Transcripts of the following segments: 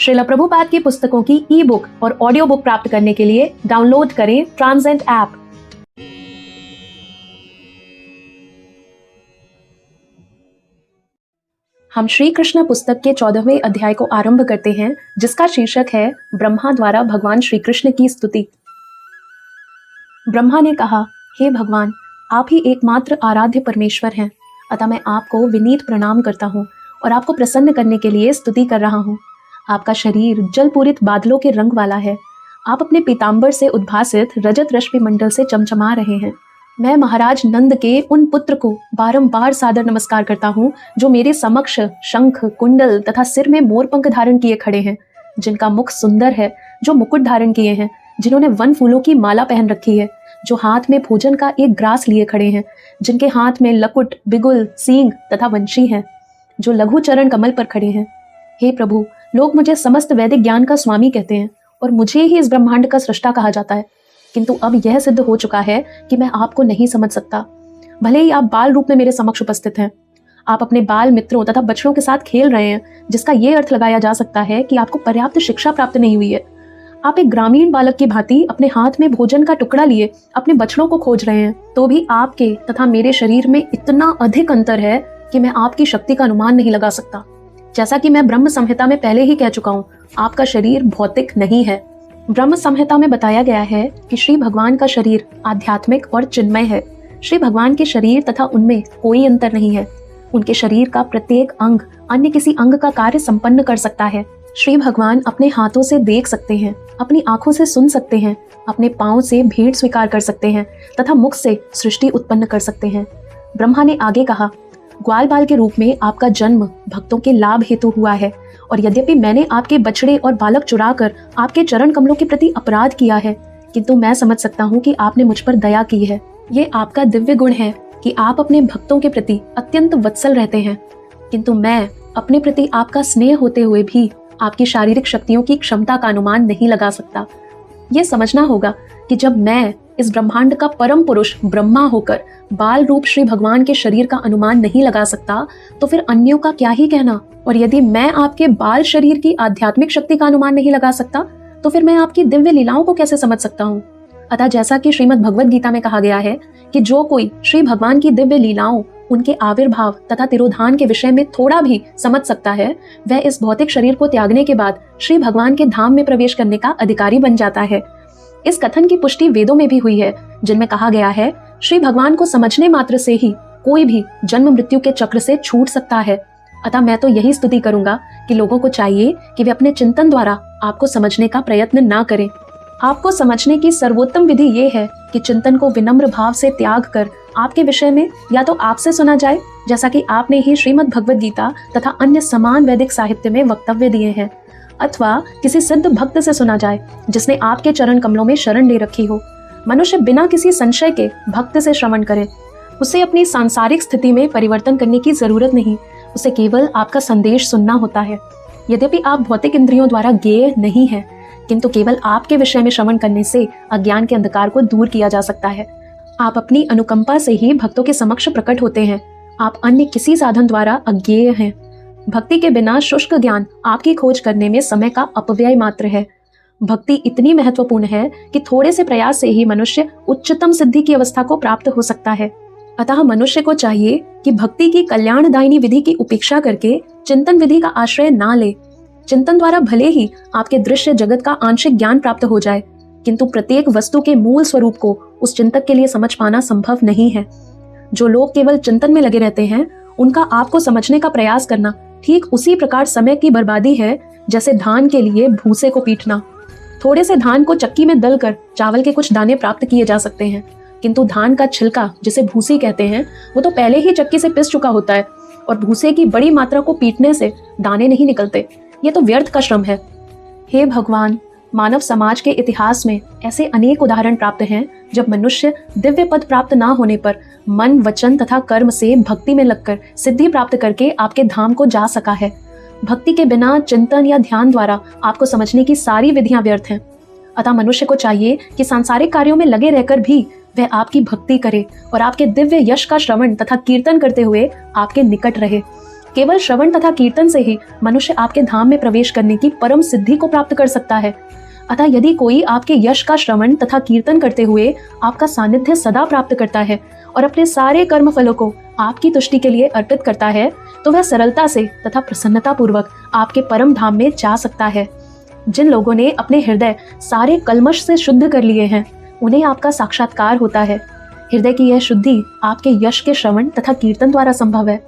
श्रील प्रभुपाद की पुस्तकों की ई बुक और ऑडियो बुक प्राप्त करने के लिए डाउनलोड करें ट्रांसेंड ऐप। हम श्री कृष्ण पुस्तक के 14वें अध्याय को आरंभ करते हैं, जिसका शीर्षक है ब्रह्मा द्वारा भगवान श्री कृष्ण की स्तुति। ब्रह्मा ने कहा, हे भगवान, आप ही एकमात्र आराध्य परमेश्वर हैं, अतः मैं आपको विनीत प्रणाम करता हूँ और आपको प्रसन्न करने के लिए स्तुति कर रहा हूँ। आपका शरीर जलपूरित बादलों के रंग वाला है। आप अपने पीताम्बर से उद्भासित रजत रश्मि मंडल से चमचमा रहे हैं। मैं महाराज नंद के उन पुत्र को बारंबार सादर नमस्कार करता हूँ जो मेरे समक्ष शंख, कुंडल तथा सिर में मोरपंख धारण किए खड़े हैं, जिनका मुख सुंदर है, जो मुकुट धारण किए हैं, जिन्होंने वन फूलों की माला पहन रखी है, जो हाथ में भोजन का एक ग्रास लिए खड़े हैं, जिनके हाथ में लकुट, बिगुल, सींग तथा वंशी हैं, जो लघु चरण कमल पर खड़े हैं। हे प्रभु, लोग मुझे समस्त वैदिक ज्ञान का स्वामी कहते हैं और मुझे ही इस ब्रह्मांड का सृष्टा कहा जाता है, किंतु अब यह सिद्ध हो चुका है कि मैं आपको नहीं समझ सकता। भले ही आप बाल रूप में मेरे समक्ष उपस्थित हैं, आप अपने बाल मित्रों तथा बछड़ों के साथ खेल रहे हैं, जिसका यह अर्थ लगाया जा सकता है कि आपको पर्याप्त शिक्षा प्राप्त नहीं हुई है। आप एक ग्रामीण बालक की भांति अपने हाथ में भोजन का टुकड़ा लिए अपने बछड़ों को खोज रहे हैं, तो भी आपके तथा मेरे शरीर में इतना अधिक अंतर है कि मैं आपकी शक्ति का अनुमान नहीं लगा सकता। जैसा कि मैं ब्रह्म संहिता में पहले ही कह चुका हूँ, आपका शरीर भौतिक नहीं है। ब्रह्म संहिता में बताया गया है कि श्री भगवान का शरीर आध्यात्मिक और चिन्मय है। श्री भगवान के शरीर तथा उनमें कोई अंतर नहीं है। उनके शरीर का प्रत्येक अंग अन्य किसी अंग का कार्य संपन्न कर सकता है। श्री भगवान अपने हाथों से देख सकते हैं, अपनी आंखों से सुन सकते हैं, अपने पांव से भेंट स्वीकार कर सकते हैं तथा मुख से सृष्टि उत्पन्न कर सकते हैं। ब्रह्मा ने आगे कहा, ग्वाल बाल के रूप में आपका जन्म भक्तों के लाभ हेतु हुआ है, और यद्यपि मैंने आपके बछड़े और बालक चुराकर आपके चरण कमलों के प्रति अपराध किया है, किंतु मैं समझ सकता हूँ कि आपने मुझ पर दया की है। ये आपका दिव्य गुण है कि आप अपने भक्तों के प्रति अत्यंत वत्सल रहते हैं, किंतु मैं अपने प्रति आपका स्नेह होते हुए भी आपकी शारीरिक शक्तियों की क्षमता का अनुमान नहीं लगा सकता। ये समझना होगा कि जब मैं इस ब्रह्मांड का परम पुरुष ब्रह्मा होकर बाल रूप श्री भगवान के शरीर का अनुमान नहीं लगा सकता, तो फिर अन्यों का क्या ही कहना। और यदि मैं आपके बाल शरीर की आध्यात्मिक शक्ति का अनुमान नहीं लगा सकता, तो फिर मैं आपकी दिव्य लीलाओं को कैसे समझ सकता हूँ। अतः जैसा कि श्रीमद् भगवद गीता में कहा गया है कि जो कोई श्री भगवान की दिव्य लीलाओं, उनके आविर्भाव तथा तिरोधान के विषय में थोड़ा भी समझ सकता है, वह इस भौतिक शरीर को त्यागने के बाद श्री भगवान के धाम में प्रवेश करने का अधिकारी बन जाता है। इस कथन की पुष्टि वेदों में भी हुई है, जिनमें कहा गया है, श्री भगवान को समझने मात्र से ही कोई भी जन्म मृत्यु के चक्र से छूट सकता है। अतः मैं तो यही स्तुति करूंगा कि लोगों को चाहिए कि वे अपने चिंतन द्वारा आपको समझने का प्रयत्न ना करें। आपको समझने की सर्वोत्तम विधि ये है कि चिंतन को विनम्र भाव से त्याग कर आपके विषय में या तो आपसे सुना जाए, जैसा कि आपने ही श्रीमद् भगवद गीता तथा अन्य समान वैदिक साहित्य में वक्तव्य दिए हैं, अथवा किसी सिद्ध भक्त से सुना जाए जिसने आपके चरण कमलों में शरण ले रखी हो। मनुष्य बिना किसी संशय के भक्त से श्रवण करे। उसे अपनी सांसारिक स्थिति में परिवर्तन करने की जरूरत नहीं, उसे केवल आपका संदेश सुनना होता है। यद्यपि आप भौतिक इंद्रियों द्वारा ज्ञेय नहीं है, किंतु केवल आपके विषय में श्रवण करने से अज्ञान के अंधकार को दूर किया जा सकता है। आप अपनी अनुकंपा से ही भक्तों के समक्ष प्रकट होते हैं। आप अन्य किसी साधन द्वारा अज्ञेय हैं। भक्ति के बिना शुष्क ज्ञान आपकी खोज करने में समय का अपव्यय मात्र है। भक्ति इतनी महत्वपूर्ण है कि थोड़े से प्रयास से ही मनुष्य उच्चतम सिद्धि की अवस्था को प्राप्त हो सकता है। अतः मनुष्य को चाहिए कि भक्ति की कल्याणदायिनी विधि की उपेक्षा करके चिंतन विधि का आश्रय ना ले। चिंतन द्वारा भले ही आपके दृश्य जगत का आंशिक ज्ञान प्राप्त हो जाए, किंतु प्रत्येक वस्तु के मूल स्वरूप को उस चिंतक के लिए समझ पाना संभव नहीं है। जो लोग केवल चिंतन में लगे रहते हैं, उनका आपको समझने का प्रयास करना ठीक उसी प्रकार समय की बर्बादी है जैसे धान के लिए भूसे को पीटना। थोड़े से धान को चक्की में दलकर चावल के कुछ दाने प्राप्त किए जा सकते हैं, किंतु धान का छिलका, जिसे भूसी कहते हैं, वो तो पहले ही चक्की से पिस चुका होता है, और भूसे की बड़ी मात्रा को पीटने से दाने नहीं निकलते। ये तो व्यर्थ का श्रम है। हे भगवान, मानव समाज के इतिहास में ऐसे अनेक उदाहरण प्राप्त हैं जब मनुष्य दिव्य पद प्राप्त ना होने पर मन, वचन तथा कर्म से भक्ति में लगकर सिद्धि प्राप्त करके आपके धाम को जा सका है। भक्ति के बिना चिंतन या ध्यान द्वारा आपको समझने की सारी विधियां व्यर्थ हैं। अतः मनुष्य को चाहिए कि सांसारिक कार्यों में लगे रहकर भी वह आपकी भक्ति करे और आपके दिव्य यश का श्रवण तथा कीर्तन करते हुए आपके निकट रहे। केवल श्रवण तथा कीर्तन से ही मनुष्य आपके धाम में प्रवेश करने की परम सिद्धि को प्राप्त कर सकता है। अतः यदि कोई आपके यश का श्रवण तथा कीर्तन करते हुए आपका सानिध्य सदा प्राप्त करता है और अपने सारे कर्म फलों को आपकी तुष्टि के लिए अर्पित करता है, तो वह सरलता से तथा प्रसन्नता पूर्वक आपके परम धाम में जा सकता है। जिन लोगों ने अपने हृदय सारे कल्मश से शुद्ध कर लिए हैं, उन्हें आपका साक्षात्कार होता है। हृदय की यह शुद्धि आपके यश के श्रवण तथा कीर्तन द्वारा संभव है।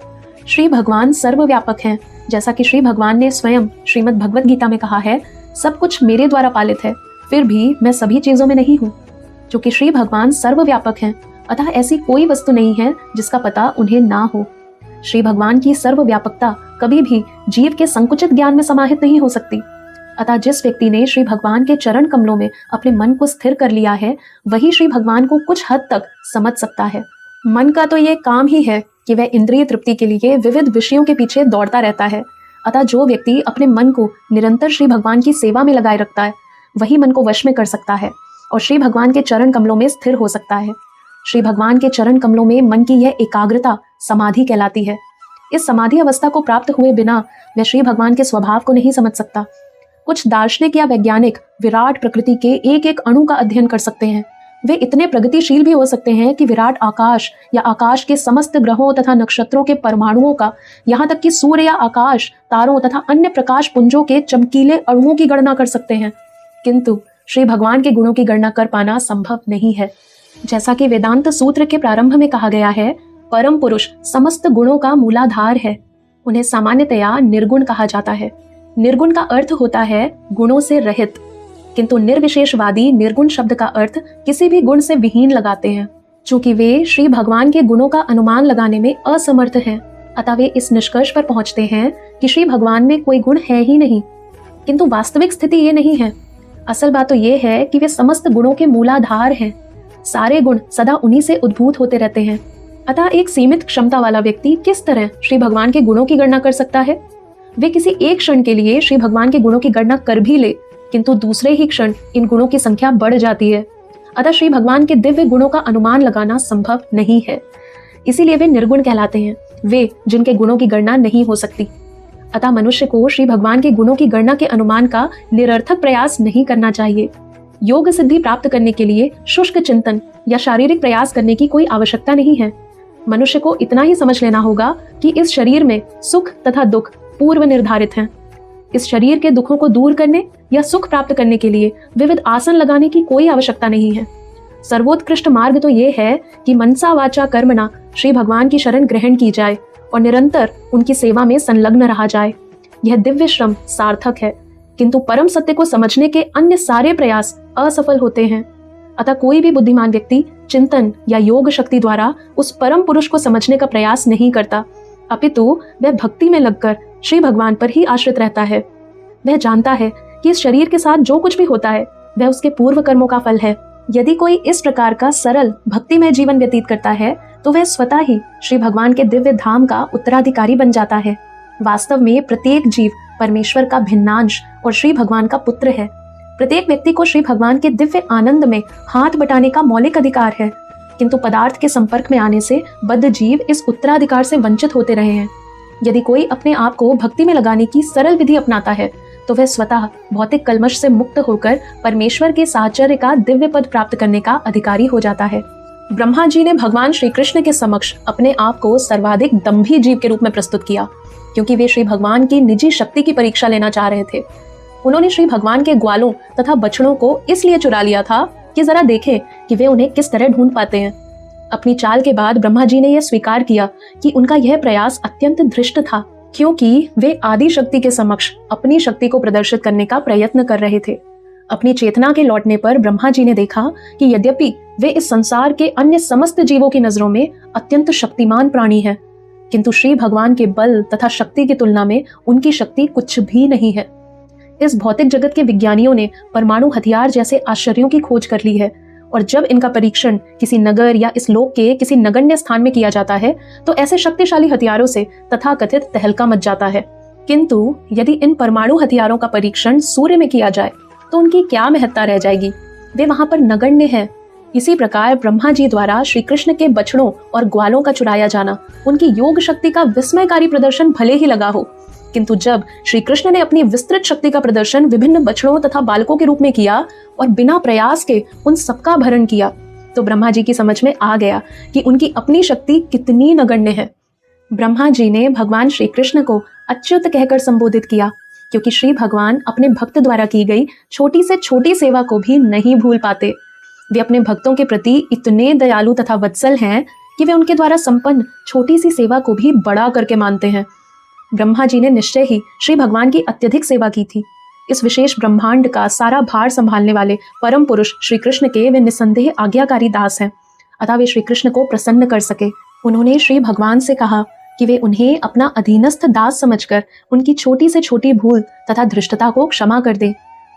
श्री भगवान सर्वव्यापक हैं, जैसा कि श्री भगवान ने स्वयं श्रीमद् भगवद गीता में कहा है, सब कुछ मेरे द्वारा पालित है, फिर भी मैं सभी चीजों में नहीं हूँ। क्योंकि श्री भगवान सर्वव्यापक हैं, अतः ऐसी कोई वस्तु नहीं है जिसका पता उन्हें ना हो। श्री भगवान की सर्वव्यापकता कभी भी जीव के संकुचित ज्ञान में समाहित नहीं हो सकती। अतः जिस व्यक्ति ने श्री भगवान के चरण कमलों में अपने मन को स्थिर कर लिया है, वही श्री भगवान को कुछ हद तक समझ सकता है। मन का तो ये काम ही है कि वह इंद्रिय तृप्ति के लिए विविध विषयों के पीछे दौड़ता रहता है। अतः जो व्यक्ति अपने मन को निरंतर श्री भगवान की सेवा में लगाए रखता है, वही मन को वश में कर सकता है और श्री भगवान के चरण कमलों में स्थिर हो सकता है। श्री भगवान के चरण कमलों में मन की यह एकाग्रता समाधि कहलाती है। इस समाधि अवस्था को प्राप्त हुए बिना वह श्री भगवान के स्वभाव को नहीं समझ सकता। कुछ दार्शनिक या वैज्ञानिक विराट प्रकृति के एक एक अणु का अध्ययन कर सकते हैं। वे इतने प्रगतिशील भी हो सकते हैं कि विराट आकाश या आकाश के समस्त ग्रहों तथा नक्षत्रों के परमाणुओं का, यहाँ तक कि सूर्य या आकाश, तारों तथा अन्य प्रकाश पुंजों के चमकीले अणुओं की गणना कर सकते हैं। किंतु श्री भगवान के गुणों की गणना कर पाना संभव नहीं है। जैसा कि वेदांत सूत्र के प्रारंभ में कहा गया है, परम पुरुष समस्त गुणों का मूलाधार है। उन्हें सामान्यतया निर्गुण कहा जाता है। निर्गुण का अर्थ होता है गुणों से रहित, किंतु निर्विशेषवादी निर्गुण शब्द का अर्थ किसी भी गुण से विहीन लगाते हैं। चूंकि वे श्री भगवान के गुणों का अनुमान लगाने में असमर्थ हैं, अतः वे इस निष्कर्ष पर पहुंचते हैं कि श्री भगवान में कोई गुण है ही नहीं। किंतु वास्तविक स्थिति ये नहीं है। असल बात तो ये है कि वे समस्त गुणों के मूलाधार हैं। सारे गुण सदा उन्हीं से उद्भूत होते रहते हैं। अतः एक सीमित क्षमता वाला व्यक्ति किस तरह श्री भगवान के गुणों की गणना कर सकता है? वे किसी एक क्षण के लिए श्री भगवान के गुणों की गणना कर भी ले, किंतु दूसरे ही क्षण इन गुणों की संख्या बढ़ जाती है। अतः श्री भगवान के दिव्य गुणों का अनुमान लगाना संभव नहीं है। इसीलिए वे निर्गुण कहलाते हैं, वे जिनके गुणों की गणना नहीं हो सकती। अतः मनुष्य को श्री भगवान के गुणों की गणना के अनुमान का निरर्थक प्रयास नहीं करना चाहिए। योग सिद्धि प्राप्त करने के लिए शुष्क चिंतन या शारीरिक प्रयास करने की कोई आवश्यकता नहीं है। मनुष्य को इतना ही समझ लेना होगा कि इस शरीर में सुख तथा दुख पूर्व निर्धारित हैं। इस शरीर के दुखों को दूर करने या सुख प्राप्त करने के लिए विविध आसन लगाने की कोई आवश्यकता नहीं है। सर्वोत्कृष्ट मार्ग तो ये है कि मनसा वाचा कर्मणा श्री भगवान की शरण ग्रहण की जाए और निरंतर उनकी सेवा में संलग्न रहा जाए। यह दिव्य श्रम सार्थक है, किंतु परम सत्य को समझने के अन्य सारे प्रयास असफल होते हैं। अतः कोई भी बुद्धिमान व्यक्ति चिंतन या योग शक्ति द्वारा उस परम पुरुष को समझने का प्रयास नहीं करता, अपितु वह भक्ति में लगकर श्री भगवान पर ही आश्रित रहता है। वह जानता है कि इस शरीर के साथ जो कुछ भी होता है वह उसके पूर्व कर्मों का फल है। यदि कोई इस प्रकार का सरल भक्तिमय जीवन व्यतीत करता है, तो वह स्वतः ही श्री भगवान के दिव्य धाम का उत्तराधिकारी बन जाता है। वास्तव में प्रत्येक जीव परमेश्वर का भिन्नांश और श्री भगवान का पुत्र है। प्रत्येक व्यक्ति को श्री भगवान के दिव्य आनंद में हाथ बटाने का मौलिक अधिकार है, किंतु पदार्थ के संपर्क में आने से बद्ध जीव इस उत्तराधिकार से वंचित होते रहे हैं। यदि कोई अपने आप को भक्ति में लगाने की सरल विधि अपनाता है, तो वह स्वतः भौतिक कल्मश से मुक्त होकर परमेश्वर के साहचर्य का दिव्य पद प्राप्त करने का अधिकारी हो जाता है। ब्रह्मा जी ने भगवान श्री कृष्ण के समक्ष अपने आप को सर्वाधिक दंभी जीव के रूप में प्रस्तुत किया, क्योंकि वे श्री भगवान की निजी शक्ति की परीक्षा लेना चाह रहे थे। उन्होंने श्री भगवान के ग्वालों तथा बछड़ों को इसलिए चुरा लिया था कि जरा देखें कि वे उन्हें किस तरह ढूंढ पाते हैं। अपनी चाल के बाद ब्रह्मा जी ने यह स्वीकार किया कि उनका यह प्रयास अत्यंत धृष्ट था, क्योंकि वे आदि शक्ति के समक्ष अपनी शक्ति को प्रदर्शित करने का प्रयत्न कर रहे थे। अपनी चेतना के लौटने पर ब्रह्मा जी ने देखा कि यद्यपि वे इस संसार के अन्य समस्त जीवों की नजरों में अत्यंत शक्तिमान प्राणी हैं, किंतु श्री भगवान के बल तथा शक्ति की तुलना में उनकी शक्ति कुछ भी नहीं है। इस भौतिक जगत के विज्ञानियों ने परमाणु हथियार जैसे आश्चर्यों की खोज कर ली है, और जब इनका परीक्षण किसी नगर या इस लोक के किसी नगण्य स्थान में किया जाता है, तो ऐसे शक्तिशाली हथियारों से तथाकथित तहलका मच जाता है। किंतु यदि इन परमाणु हथियारों का परीक्षण सूर्य में किया जाए, तो उनकी क्या महत्ता रह जाएगी? वे वहां पर नगण्य हैं। इसी प्रकार ब्रह्मा जी द्वारा श्री कृष्ण के बछड़ों और ग्वालों का चुराया जाना उनकी योग शक्ति का विस्मयकारी प्रदर्शन भले ही लगा हो, किंतु जब श्री कृष्ण ने अपनी विस्तृत शक्ति का प्रदर्शन विभिन्न बछड़ों तथा बालकों के रूप में किया और बिना प्रयास के उन सबका भरण किया, तो ब्रह्मा जी की समझ में आ गया कि उनकी अपनी शक्ति कितनी नगण्य है। ब्रह्मा जी ने भगवान श्री कृष्ण को अच्युत कहकर संबोधित किया, क्योंकि श्री भगवान अपने भक्त द्वारा की गई छोटी से छोटी सेवा को भी नहीं भूल पाते। वे अपने भक्तों के प्रति इतने दयालु तथा वत्सल हैं कि वे उनके द्वारा संपन्न छोटी सी सेवा को भी बड़ा करके मानते हैं। ब्रह्मा जी ने निश्चय ही श्री भगवान की अत्यधिक सेवा की थी। इस विशेष ब्रह्मांड का सारा भार संभालने वाले परम पुरुष श्री कृष्ण के वे निसंदेह आज्ञाकारी दास हैं, अतः वे श्री कृष्ण को प्रसन्न कर सके। उन्होंने श्री भगवान से कहा कि वे उन्हें अपना अधीनस्थ दास समझकर उनकी छोटी से छोटी भूल तथा धृष्टता को क्षमा कर दें।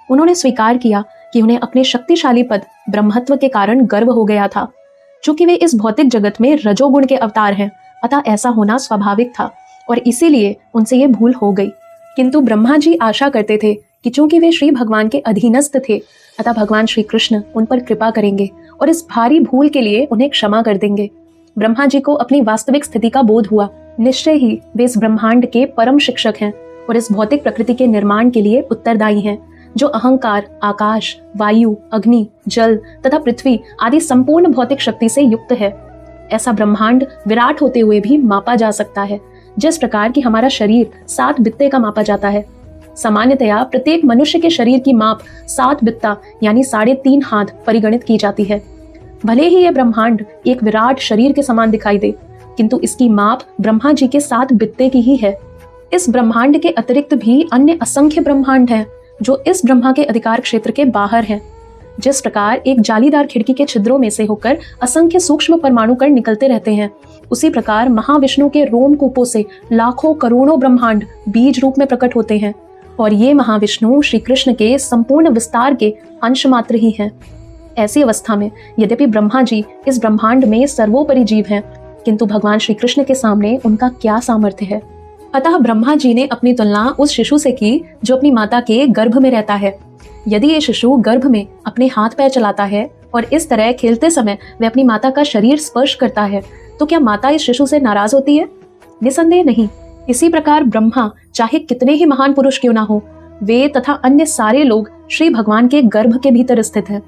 उन्होंने स्वीकार किया कि उन्हें अपने शक्तिशाली पद ब्रह्मत्व के कारण गर्व हो गया था। चूंकि वे इस भौतिक जगत में रजोगुण के अवतार हैं, अतः ऐसा होना स्वाभाविक था और इसीलिए उनसे ये भूल हो गई। किंतु ब्रह्मा जी आशा करते थे कि चूंकि वे श्री भगवान के अधीनस्थ थे, अतः भगवान श्री कृष्ण उन पर कृपा करेंगे और इस भारी भूल के लिए उन्हें क्षमा कर देंगे। ब्रह्मा जी को अपनी वास्तविक स्थिति का बोध हुआ। निश्चय ही वे इस ब्रह्मांड के परम शिक्षक हैं और इस भौतिक प्रकृति के निर्माण के लिए उत्तरदायी हैं, जो अहंकार, आकाश, वायु, अग्नि, जल तथा पृथ्वी आदि संपूर्ण भौतिक शक्ति से युक्त है। ऐसा ब्रह्मांड विराट होते हुए भी मापा जा सकता है, जिस प्रकार कि हमारा शरीर 7 बित्ते का मापा जाता है। सामान्यतया प्रत्येक मनुष्य के शरीर की माप 7 बित्ता यानी 3.5 हाथ परिगणित की जाती है। भले ही यह ब्रह्मांड एक विराट शरीर के समान दिखाई दे, किंतु इसकी माप ब्रह्मा जी के 7 बित्ते की ही है। इस ब्रह्मांड के अतिरिक्त भी अन्य असंख्य ब्रह्मांड हैं जो इस ब्रह्मा के अधिकार क्षेत्र के बाहर हैं। जिस प्रकार एक जालीदार खिड़की के छिद्रों में से होकर असंख्य सूक्ष्म परमाणु कण निकलते रहते हैं, उसी प्रकार महाविष्णु के रोमकूपों से लाखों करोड़ों ब्रह्मांड बीज रूप में प्रकट होते हैं और ये महाविष्णु श्री कृष्ण के संपूर्ण विस्तार के अंश मात्र ही हैं। ऐसी अवस्था में यद्यपि ब्रह्मा जी इस ब्रह्मांड में सर्वोपरि जीव हैं, किंतु भगवान श्री कृष्ण के सामने उनका क्या सामर्थ्य है। अतः ब्रह्मा जी ने अपनी तुलना उस शिशु से की जो अपनी माता के गर्भ में रहता है। यदि ये शिशु गर्भ में अपने हाथ पैर चलाता है और इस तरह खेलते समय वह अपनी माता का शरीर स्पर्श करता है, तो क्या माता इस शिशु से नाराज होती है? निसंदेह नहीं। इसी प्रकार ब्रह्मा चाहे कितने ही महान पुरुष क्यों ना हो, वे तथा अन्य सारे लोग श्री भगवान के गर्भ के भीतर स्थित हैं।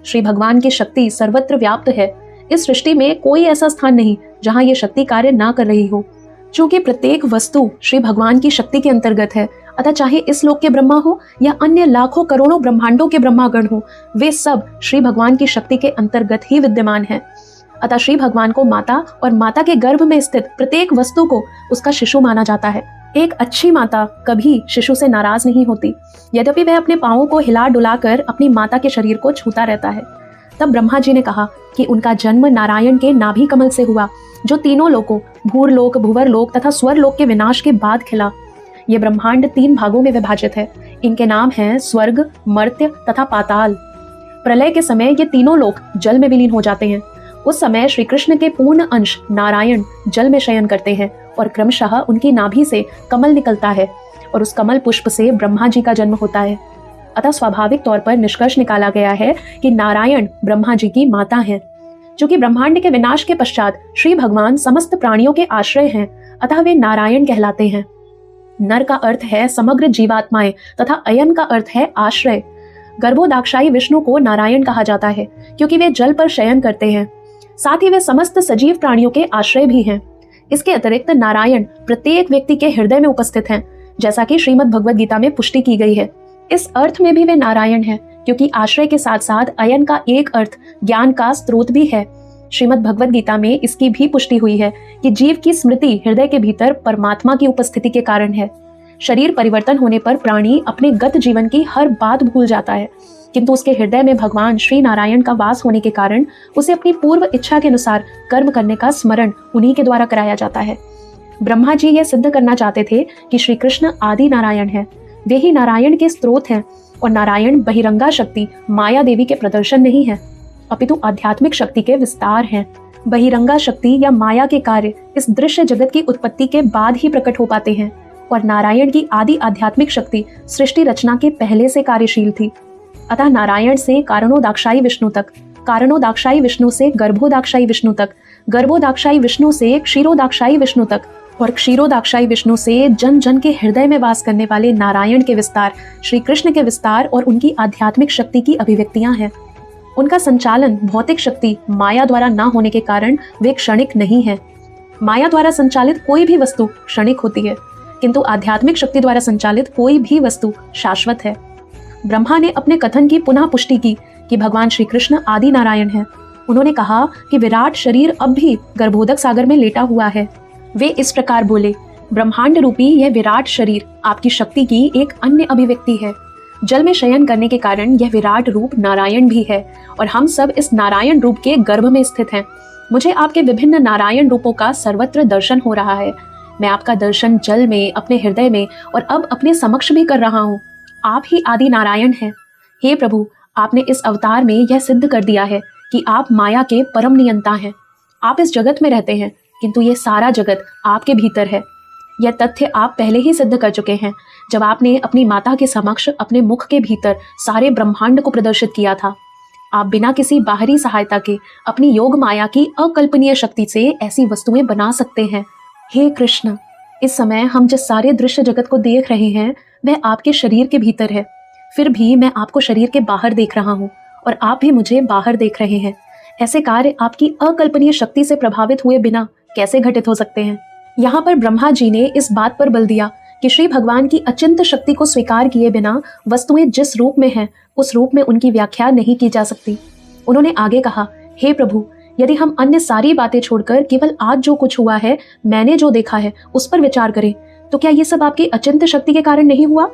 श्री भगवान की शक्ति सर्वत्र व्याप्त है। इस सृष्टि में कोई ऐसा स्थान नहीं जहाँ ये शक्ति कार्य ना कर रही हो। चूंकि प्रत्येक वस्तु श्री भगवान की शक्ति के अंतर्गत है, अतः चाहे इस लोक के ब्रह्मा हो या अन्य लाखों करोड़ों ब्रह्मांडों के ब्रह्मागण हो, वे सब श्री भगवान की शक्ति के अंतर्गत ही विद्यमान हैं। अतः श्री भगवान को माता और माता के गर्भ में स्थित प्रत्येक वस्तु को उसका शिशु माना जाता है। एक अच्छी माता कभी शिशु से नाराज नहीं होती, यद्यपि वह अपने पांवों को हिला डुला कर अपनी माता के शरीर को छूता रहता है। तब ब्रह्मा जी ने कहा कि उनका जन्म नारायण के नाभि कमल से हुआ, जो तीनों लोकों भूरलोक, भुवरलोक तथा स्वरलोक के विनाश के बाद खिला। ये ब्रह्मांड 3 भागों में विभाजित है। इनके नाम हैं स्वर्ग, मर्त्य तथा पाताल। प्रलय के समय ये तीनों लोक जल में विलीन हो जाते हैं। उस समय श्री कृष्ण के पूर्ण अंश नारायण जल में शयन करते हैं और क्रमशः उनकी नाभि से कमल निकलता है और उस कमल पुष्प से ब्रह्मा जी का जन्म होता है। अतः स्वाभाविक तौर पर निष्कर्ष निकाला गया है कि नारायण ब्रह्मा जी की माता हैं। चूंकि ब्रह्मांड के विनाश के पश्चात श्री भगवान समस्त प्राणियों के आश्रय हैं, अतः वे नारायण कहलाते हैं। नर का अर्थ है समग्र जीवात्माएं तथा अयन का अर्थ है आश्रय। गर्भोदाक्षायी विष्णु को नारायण कहा जाता है क्योंकि वे जल पर शयन करते हैं। साथ ही वे समस्त सजीव प्राणियों के आश्रय भी हैं। इसके अतिरिक्त नारायण प्रत्येक व्यक्ति के हृदय में उपस्थित हैं, जैसा कि श्रीमद् भगवद गीता में पुष्टि की गई है। इस अर्थ में भी वे नारायण हैं, क्योंकि आश्रय के साथ साथ अयन का एक अर्थ ज्ञान का स्रोत भी है। श्रीमद् भगवद गीता में इसकी भी पुष्टि हुई है कि जीव की स्मृति हृदय के भीतर परमात्मा की उपस्थिति के कारण है। शरीर परिवर्तन होने पर प्राणी अपने गत जीवन की हर बात भूल जाता है, किंतु उसके हृदय में भगवान श्री नारायण का वास होने के कारण उसे अपनी पूर्व इच्छा के अनुसार कर्म करने का स्मरण उन्हीं के द्वारा कराया जाता है। ब्रह्मा जी यह सिद्ध करना चाहते थे कि श्री कृष्ण आदि नारायण है, वे ही नारायण के स्रोत हैं और नारायण बहिरंगा शक्ति माया देवी के प्रदर्शन नहीं है, अपितु आध्यात्मिक शक्ति के विस्तार हैं। बहिरंगा शक्ति या माया के कार्य इस दृश्य जगत की उत्पत्ति के बाद ही प्रकट हो पाते हैं और नारायण की आदि आध्यात्मिक शक्ति सृष्टि रचना के पहले से कार्यशील थी। अतः नारायण से कारणोदाक्षायी विष्णु तक कारणोदाक्षायी विष्णु से गर्भोदाक्षायी विष्णु तक, गर्भोदाक्षायी विष्णु से क्षीरोदाक्षायी विष्णु तक और क्षीरोदाक्षायी विष्णु से जन जन के हृदय में वास करने वाले नारायण के विस्तार, श्री कृष्ण के विस्तार और उनकी आध्यात्मिक शक्ति की अभिव्यक्तियां हैं। उनका संचालन भौतिक शक्ति माया द्वारा ना होने के कारण वे क्षणिक नहीं है। माया द्वारा संचालित कोई भी वस्तु क्षणिक होती है, किंतु आध्यात्मिक शक्ति द्वारा संचालित कोई भी वस्तु शाश्वत है। ब्रह्मा ने अपने कथन की पुनः पुष्टि की कि भगवान श्री कृष्ण आदि नारायण हैं। उन्होंने कहा कि विराट शरीर अब भी गर्भोदक सागर में लेटा हुआ है। वे इस प्रकार बोले, ब्रह्मांड रूपी यह विराट शरीर आपकी शक्ति की एक अन्य अभिव्यक्ति है। जल में शयन करने के कारण यह विराट रूप नारायण भी है और हम सब इस नारायण रूप के गर्भ में स्थित हैं। मुझे आपके विभिन्न नारायण रूपों का सर्वत्र दर्शन हो रहा है। मैं आपका दर्शन जल में, अपने हृदय में और अब अपने समक्ष भी कर रहा हूँ। आप ही आदि नारायण हैं। हे प्रभु, आपने इस अवतार में यह सिद्ध कर दिया है कि आप माया के परम नियंता हैं। आप इस जगत में रहते हैं, किंतु ये सारा जगत आपके भीतर है। यह तथ्य आप पहले ही सिद्ध कर चुके हैं जब आपने अपनी माता के समक्ष अपने मुख के भीतर सारे ब्रह्मांड को प्रदर्शित किया था। आप बिना किसी बाहरी सहायता के अपनी योग माया की अकल्पनीय शक्ति से ऐसी वस्तुएं बना सकते हैं। हे कृष्ण, इस समय हम जिस सारे दृश्य जगत को देख रहे हैं वह आपके शरीर के भीतर है। फिर भी मैं आपको शरीर के बाहर देख रहा हूँ और आप भी मुझे बाहर देख रहे हैं। ऐसे कार्य आपकी अकल्पनीय शक्ति से प्रभावित हुए बिना कैसे घटित हो सकते हैं? यहाँ पर ब्रह्मा जी ने इस बात पर बल दिया कि श्री भगवान की अचिंत शक्ति को स्वीकार किए बिना वस्तुएं जिस रूप में हैं उस रूप में उनकी व्याख्या नहीं की जा सकती। उन्होंने आगे कहा, हे प्रभु, यदि हम अन्य सारी बातें छोड़कर केवल आज जो कुछ हुआ है, मैंने जो देखा है, उस पर विचार करें तो क्या ये सब आपकी अचिंत शक्ति के कारण नहीं हुआ?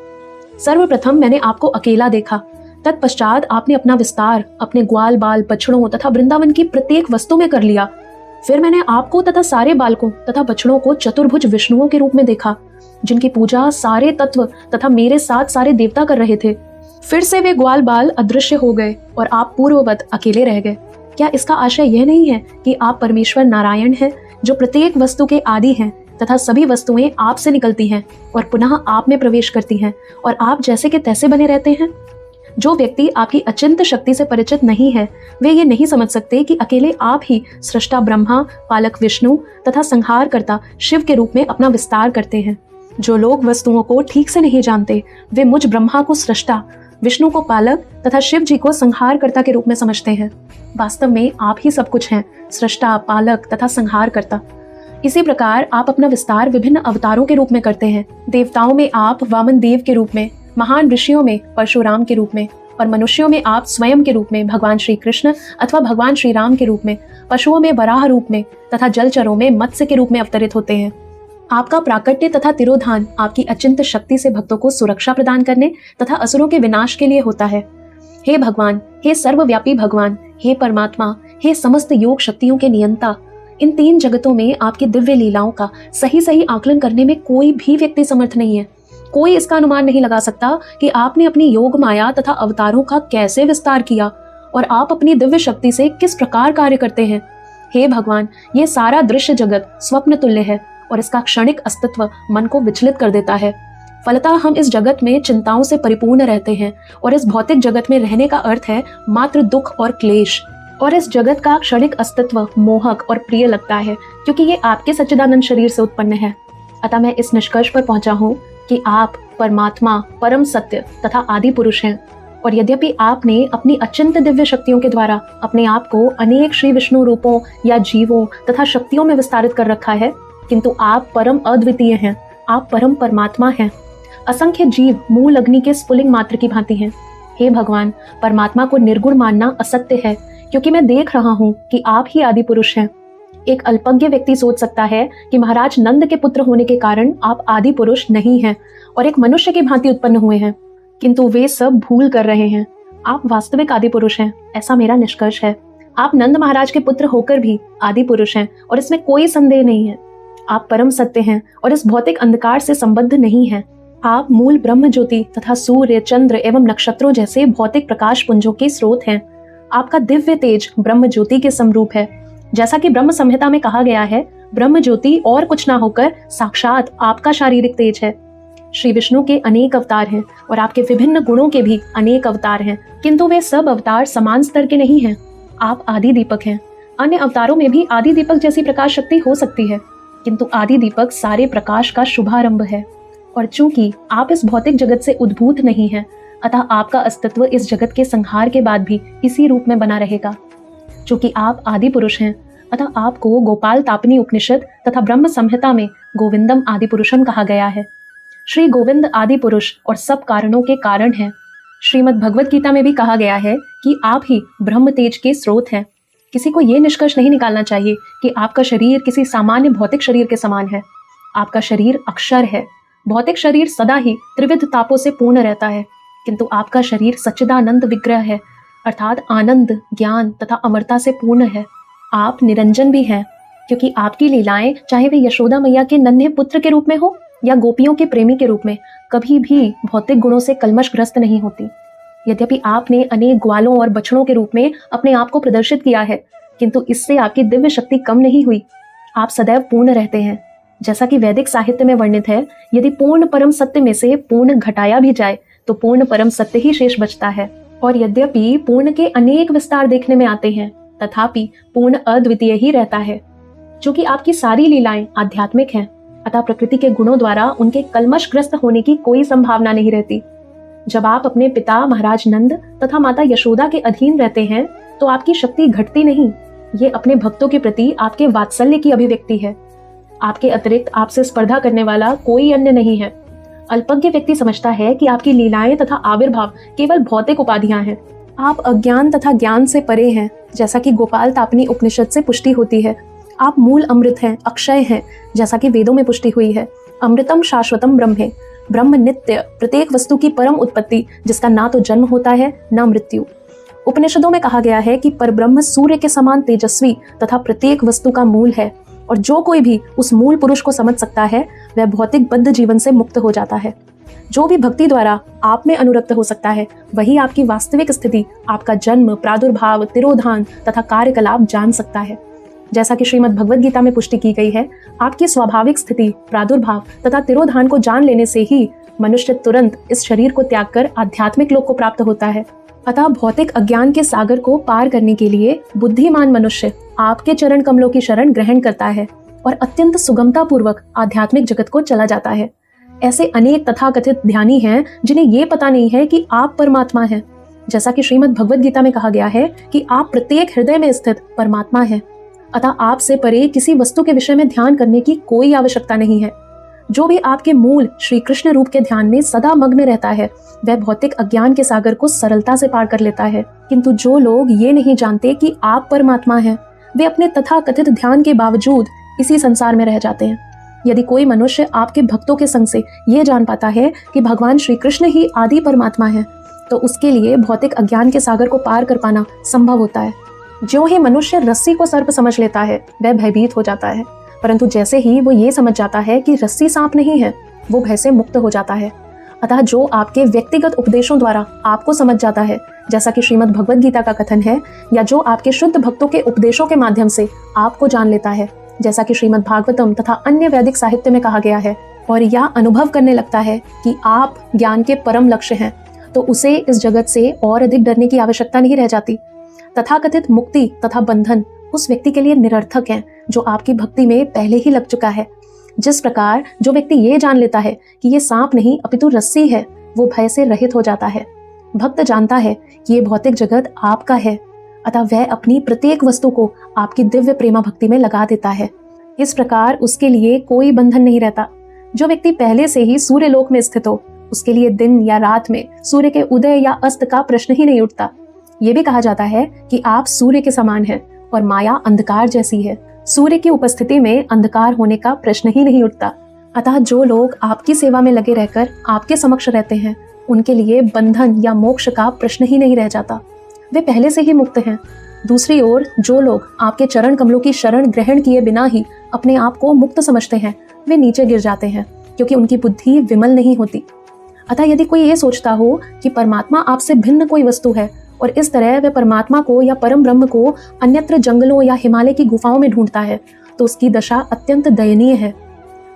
सर्वप्रथम मैंने आपको अकेला देखा, तत्पश्चात आपने अपना विस्तार अपने ग्वाल बाल बछड़ों तथा वृंदावन की प्रत्येक वस्तु में कर लिया। फिर मैंने आपको तथा सारे बालकों तथा बछड़ों को चतुर्भुज विष्णुओं के रूप में देखा, जिनकी पूजा सारे तत्व तथा मेरे साथ सारे देवता कर रहे थे। फिर से वे ग्वाल बाल अदृश्य हो गए और आप पूर्ववत अकेले रह गए। क्या इसका आशय यह नहीं है कि आप परमेश्वर नारायण हैं, जो प्रत्येक वस्तु के आदि हैं तथा सभी वस्तुएं आपसे निकलती हैं और पुनः आप में प्रवेश करती हैं और आप जैसे के तैसे बने रहते हैं? जो व्यक्ति आपकी अचिंत शक्ति से परिचित नहीं है वे ये नहीं समझ सकते कि अकेले आप ही सृष्टा ब्रह्मा, पालक विष्णु तथा संहारकर्ता शिव के रूप में अपना विस्तार करते हैं। जो लोग वस्तुओं को ठीक से नहीं जानते वे मुझ ब्रह्मा को सृष्टा, विष्णु को पालक तथा शिव जी को संहारकर्ता के रूप में समझते हैं। वास्तव में आप ही सब कुछ हैं, सृष्टा, पालक तथा संहारकर्ता। इसी प्रकार आप अपना विस्तार विभिन्न अवतारों के रूप में करते हैं। देवताओं में आप वामन देव के रूप में, महान ऋषियों में परशुराम के रूप में और मनुष्यों में आप स्वयं के रूप में भगवान श्री कृष्ण अथवा भगवान श्री राम के रूप में, पशुओं में वराह रूप में तथा जलचरों में मत्स्य के रूप में अवतरित होते हैं। आपका प्राकट्य तथा तिरोधान आपकी अचिंत शक्ति से भक्तों को सुरक्षा प्रदान करने तथा असुरों के विनाश के लिए होता है। हे भगवान, हे सर्वव्यापी भगवान, हे परमात्मा, हे समस्त योग शक्तियों के नियंता, इन तीन जगतों में आपकी दिव्य लीलाओं का सही सही आकलन करने में कोई भी व्यक्ति समर्थ नहीं है। कोई इसका अनुमान नहीं लगा सकता कि आपने अपनी योग माया तथा अवतारों का कैसे विस्तार किया और आप अपनी दिव्य शक्ति से किस प्रकार कार्य करते हैं। हे भगवान, ये सारा दृश्य जगत स्वप्न तुल्य है और इसका क्षणिक अस्तित्व मन को विचलित कर देता है। फलतः हम इस जगत में चिंताओं से परिपूर्ण रहते हैं और इस भौतिक जगत में रहने का अर्थ है मात्र दुख और क्लेश। और इस जगत का क्षणिक अस्तित्व मोहक और प्रिय लगता है क्योंकि ये आपके सच्चिदानंद शरीर से उत्पन्न है। अतः मैं इस निष्कर्ष पर पहुंचा हूँ कि आप परमात्मा, परम सत्य तथा आदि पुरुष हैं। और यद्यपि आपने अपनी अचिंत दिव्य शक्तियों के द्वारा अपने आप को अनेक श्री विष्णु रूपों या जीवों तथा शक्तियों में विस्तारित कर रखा है, किंतु आप परम अद्वितीय हैं। आप परम परमात्मा हैं। असंख्य जीव मूल अग्नि के स्फुलिंग मात्र की भांति हैं। हे भगवान, परमात्मा को निर्गुण मानना असत्य है क्योंकि मैं देख रहा हूँ कि आप ही आदि पुरुष हैं। एक अल्पज्ञ व्यक्ति सोच सकता है कि महाराज नंद के पुत्र होने के कारण आप आदि पुरुष नहीं हैं और एक मनुष्य की भांति उत्पन्न हुए हैं, किंतु वे सब भूल कर रहे हैं। आप वास्तविक आदि पुरुष हैं, ऐसा मेरा निष्कर्ष है। आप नंद महाराज के पुत्र होकर भी आदि पुरुष हैं और इसमें कोई संदेह नहीं है। आप परम सत्य हैं और इस भौतिक अंधकार से संबद्ध नहीं हैं। आप मूल ब्रह्म ज्योति तथा सूर्य, चंद्र एवं नक्षत्रों जैसे भौतिक प्रकाश पुंजों के स्रोत हैं। आपका दिव्य तेज ब्रह्म ज्योति के समरूप है। जैसा कि ब्रह्म संहिता में कहा गया है, ब्रह्म ज्योति और कुछ ना होकर साक्षात आपका शारीरिक तेज है। श्री विष्णु के अनेक अवतार हैं और आपके विभिन्न गुणों के भी अनेक अवतार हैं, किंतु वे सब अवतार समान स्तर के नहीं हैं। आप आदि दीपक हैं। अन्य अवतारों में भी आदि दीपक जैसी प्रकाश शक्ति हो सकती है, किंतु आदि दीपक सारे प्रकाश का शुभारंभ है। और चूंकि आप इस भौतिक जगत से उद्भूत नहीं हैं, अतः आपका अस्तित्व इस जगत के संहार के बाद भी इसी रूप में बना रहेगा। चूंकि आप आदि पुरुष हैं, अतः आपको गोपाल तापनी उपनिषद तथा ब्रह्म संहिता में गोविंदम आदि पुरुषम कहा गया है। श्री गोविंद आदि पुरुष और सब कारणों के कारण हैं। श्रीमद् भगवद गीता में भी कहा गया है कि आप ही ब्रह्म तेज के स्रोत हैं। किसी को यह निष्कर्ष नहीं निकालना चाहिए कि आपका शरीर किसी सामान्य भौतिक शरीर के समान है। आपका शरीर अक्षर है। भौतिक शरीर सदा ही त्रिविध तापों से पूर्ण रहता है, किंतु आपका शरीर सच्चिदानंद विग्रह है, अर्थात आनंद, ज्ञान तथा अमरता से पूर्ण है। आप निरंजन भी हैं, क्योंकि आपकी लीलाएं, चाहे वे यशोदा मैया के नन्हे पुत्र के रूप में हो या गोपियों के प्रेमी के रूप में, कभी भी भौतिक गुणों से कलमशग्रस्त नहीं होती। यद्यपि आपने अनेक ग्वालों और बछड़ों के रूप में अपने आप को प्रदर्शित किया है, किंतु इससे आपकी दिव्य शक्ति कम नहीं हुई। आप सदैव पूर्ण रहते हैं। जैसा कि वैदिक साहित्य में वर्णित है, यदि पूर्ण परम सत्य में से पूर्ण घटाया भी जाए तो पूर्ण परम सत्य ही शेष बचता है। और यद्यपि पूर्ण के अनेक विस्तार देखने में आते हैं, तथापि पूर्ण अद्वितीय ही रहता है। चूंकि आपकी सारी लीलाएं आध्यात्मिक हैं, अतः प्रकृति के गुणों द्वारा उनके कलमशग्रस्त होने की कोई संभावना नहीं रहती। जब आप अपने पिता महाराज नंद तथा माता यशोदा के अधीन रहते हैं, तो आपकी शक्ति घटती नहीं। ये अपने भक्तों के प्रति आपके वात्सल्य की अभिव्यक्ति है। आपके अतिरिक्त आपसे स्पर्धा करने वाला कोई अन्य नहीं है। अल्पज्ञ व्यक्ति समझता है कि आपकी लीलाएं तथा आविर्भाव केवल भौतिक उपाधियां हैं। आप अज्ञान तथा ज्ञान से परे हैं, जैसा कि गोपाल तापनी उपनिषद से पुष्टि होती है। आप मूल अमृत हैं, अक्षय हैं, जैसा कि वेदों में पुष्टि हुई है। अमृतम शाश्वतम ब्रह्म है, ब्रह्म नित्य, प्रत्येक वस्तु की परम उत्पत्ति, जिसका ना तो जन्म होता है ना मृत्यु। उपनिषदों में कहा गया है कि परब्रह्म सूर्य के समान तेजस्वी तथा प्रत्येक वस्तु का मूल है, और जो कोई भी उस मूल पुरुष को समझ सकता है, वह भौतिक बद्ध जीवन से मुक्त हो जाता है। जो भी भक्ति द्वारा आप में अनुरक्त हो सकता है, वही आपकी वास्तविक स्थिति, आपका जन्म, प्रादुर्भाव, तिरोधान तथा कार्यकलाप जान सकता है। जैसा कि श्रीमद् भगवद गीता में पुष्टि की गई है, आपकी स्वाभाविक स्थिति, प्रादुर्भाव तथा तिरोधान को जान लेने से ही मनुष्य तुरंत इस शरीर को त्याग कर आध्यात्मिक लोक को प्राप्त होता है। अतः भौतिक अज्ञान के सागर को पार करने के लिए बुद्धिमान मनुष्य आपके चरण कमलों की शरण ग्रहण करता है और अत्यंत सुगमता पूर्वक आध्यात्मिक जगत को चला जाता है। ऐसे अनेक तथाकथित ध्यानी हैं जिन्हें ये पता नहीं है कि आप परमात्मा हैं। जैसा कि श्रीमद् भगवद गीता में कहा गया है कि आप प्रत्येक हृदय में स्थित परमात्मा हैं। अतः आपसे परे किसी वस्तु के विषय में ध्यान करने की कोई आवश्यकता नहीं है। जो भी आपके मूल श्री कृष्ण रूप के ध्यान में सदा मग्न रहता है, वह भौतिक अज्ञान के सागर को सरलता से पार कर लेता है। किंतु जो लोग ये नहीं जानते कि आप परमात्मा हैं, वे अपने तथाकथित ध्यान के बावजूद इसी संसार में रह जाते हैं। यदि कोई मनुष्य आपके भक्तों के संग से ये जान पाता है कि भगवान श्री कृष्ण ही आदि परमात्मा है, तो उसके लिए भौतिक अज्ञान के सागर को पार कर पाना संभव होता है। जो ही मनुष्य रस्सी को सर्प समझ लेता है, वह भयभीत हो जाता है, परंतु जैसे ही वो ये समझ जाता है कि रस्सी सांप नहीं है, वो भय से मुक्त हो जाता है। अतः जो आपके व्यक्तिगत उपदेशों द्वारा आपको समझ जाता है, जैसा कि श्रीमद् भगवद गीता का कथन है, या जो आपके शुद्ध भक्तों के उपदेशों के माध्यम से आपको जान लेता है, जैसा कि श्रीमद् भागवतम तथा अन्य वैदिक साहित्य में कहा गया है, और यह अनुभव करने लगता है कि आप ज्ञान के परम लक्ष्य हैं, तो उसे इस जगत से और अधिक डरने की आवश्यकता नहीं रह जाती। तथाकथित मुक्ति तथा बंधन उस व्यक्ति के लिए निरर्थक हैं जो आपकी भक्ति में पहले ही लग चुका है। जिस प्रकार जो व्यक्ति ये जान लेता है कि ये सांप नहीं अपितु रस्सी है, वो भय से रहित हो जाता है। भक्त जानता है कि ये भौतिक जगत आपका है, अतः वह अपनी प्रत्येक वस्तु को आपकी दिव्य प्रेमा भक्ति में लगा देता है। इस प्रकार उसके लिए कोई बंधन नहीं रहता। जो व्यक्ति पहले से ही सूर्य लोक में स्थित हो, उसके लिए दिन या रात में सूर्य के उदय या अस्त का प्रश्न ही नहीं उठता। ये भी कहा जाता है कि आप सूर्य के समान हैं और माया अंधकार जैसी है। सूर्य की उपस्थिति में अंधकार होने का प्रश्न ही नहीं उठता। अतः जो लोग आपकी सेवा में लगे रहकर आपके समक्ष रहते हैं, उनके लिए बंधन या मोक्ष का प्रश्न ही नहीं रह जाता। वे पहले से ही मुक्त हैं। दूसरी ओर जो लोग आपके चरण कमलों की शरण ग्रहण किए बिना ही अपने आप को मुक्त समझते हैं, वे नीचे गिर जाते हैं, क्योंकि उनकी बुद्धि विमल नहीं होती। अतः यदि कोई ये सोचता हो कि परमात्मा आपसे भिन्न कोई वस्तु है और इस तरह वह परमात्मा को या परम ब्रह्म को अन्यत्र जंगलों या हिमालय की गुफाओं में ढूंढता है, तो उसकी दशा अत्यंत दयनीय है।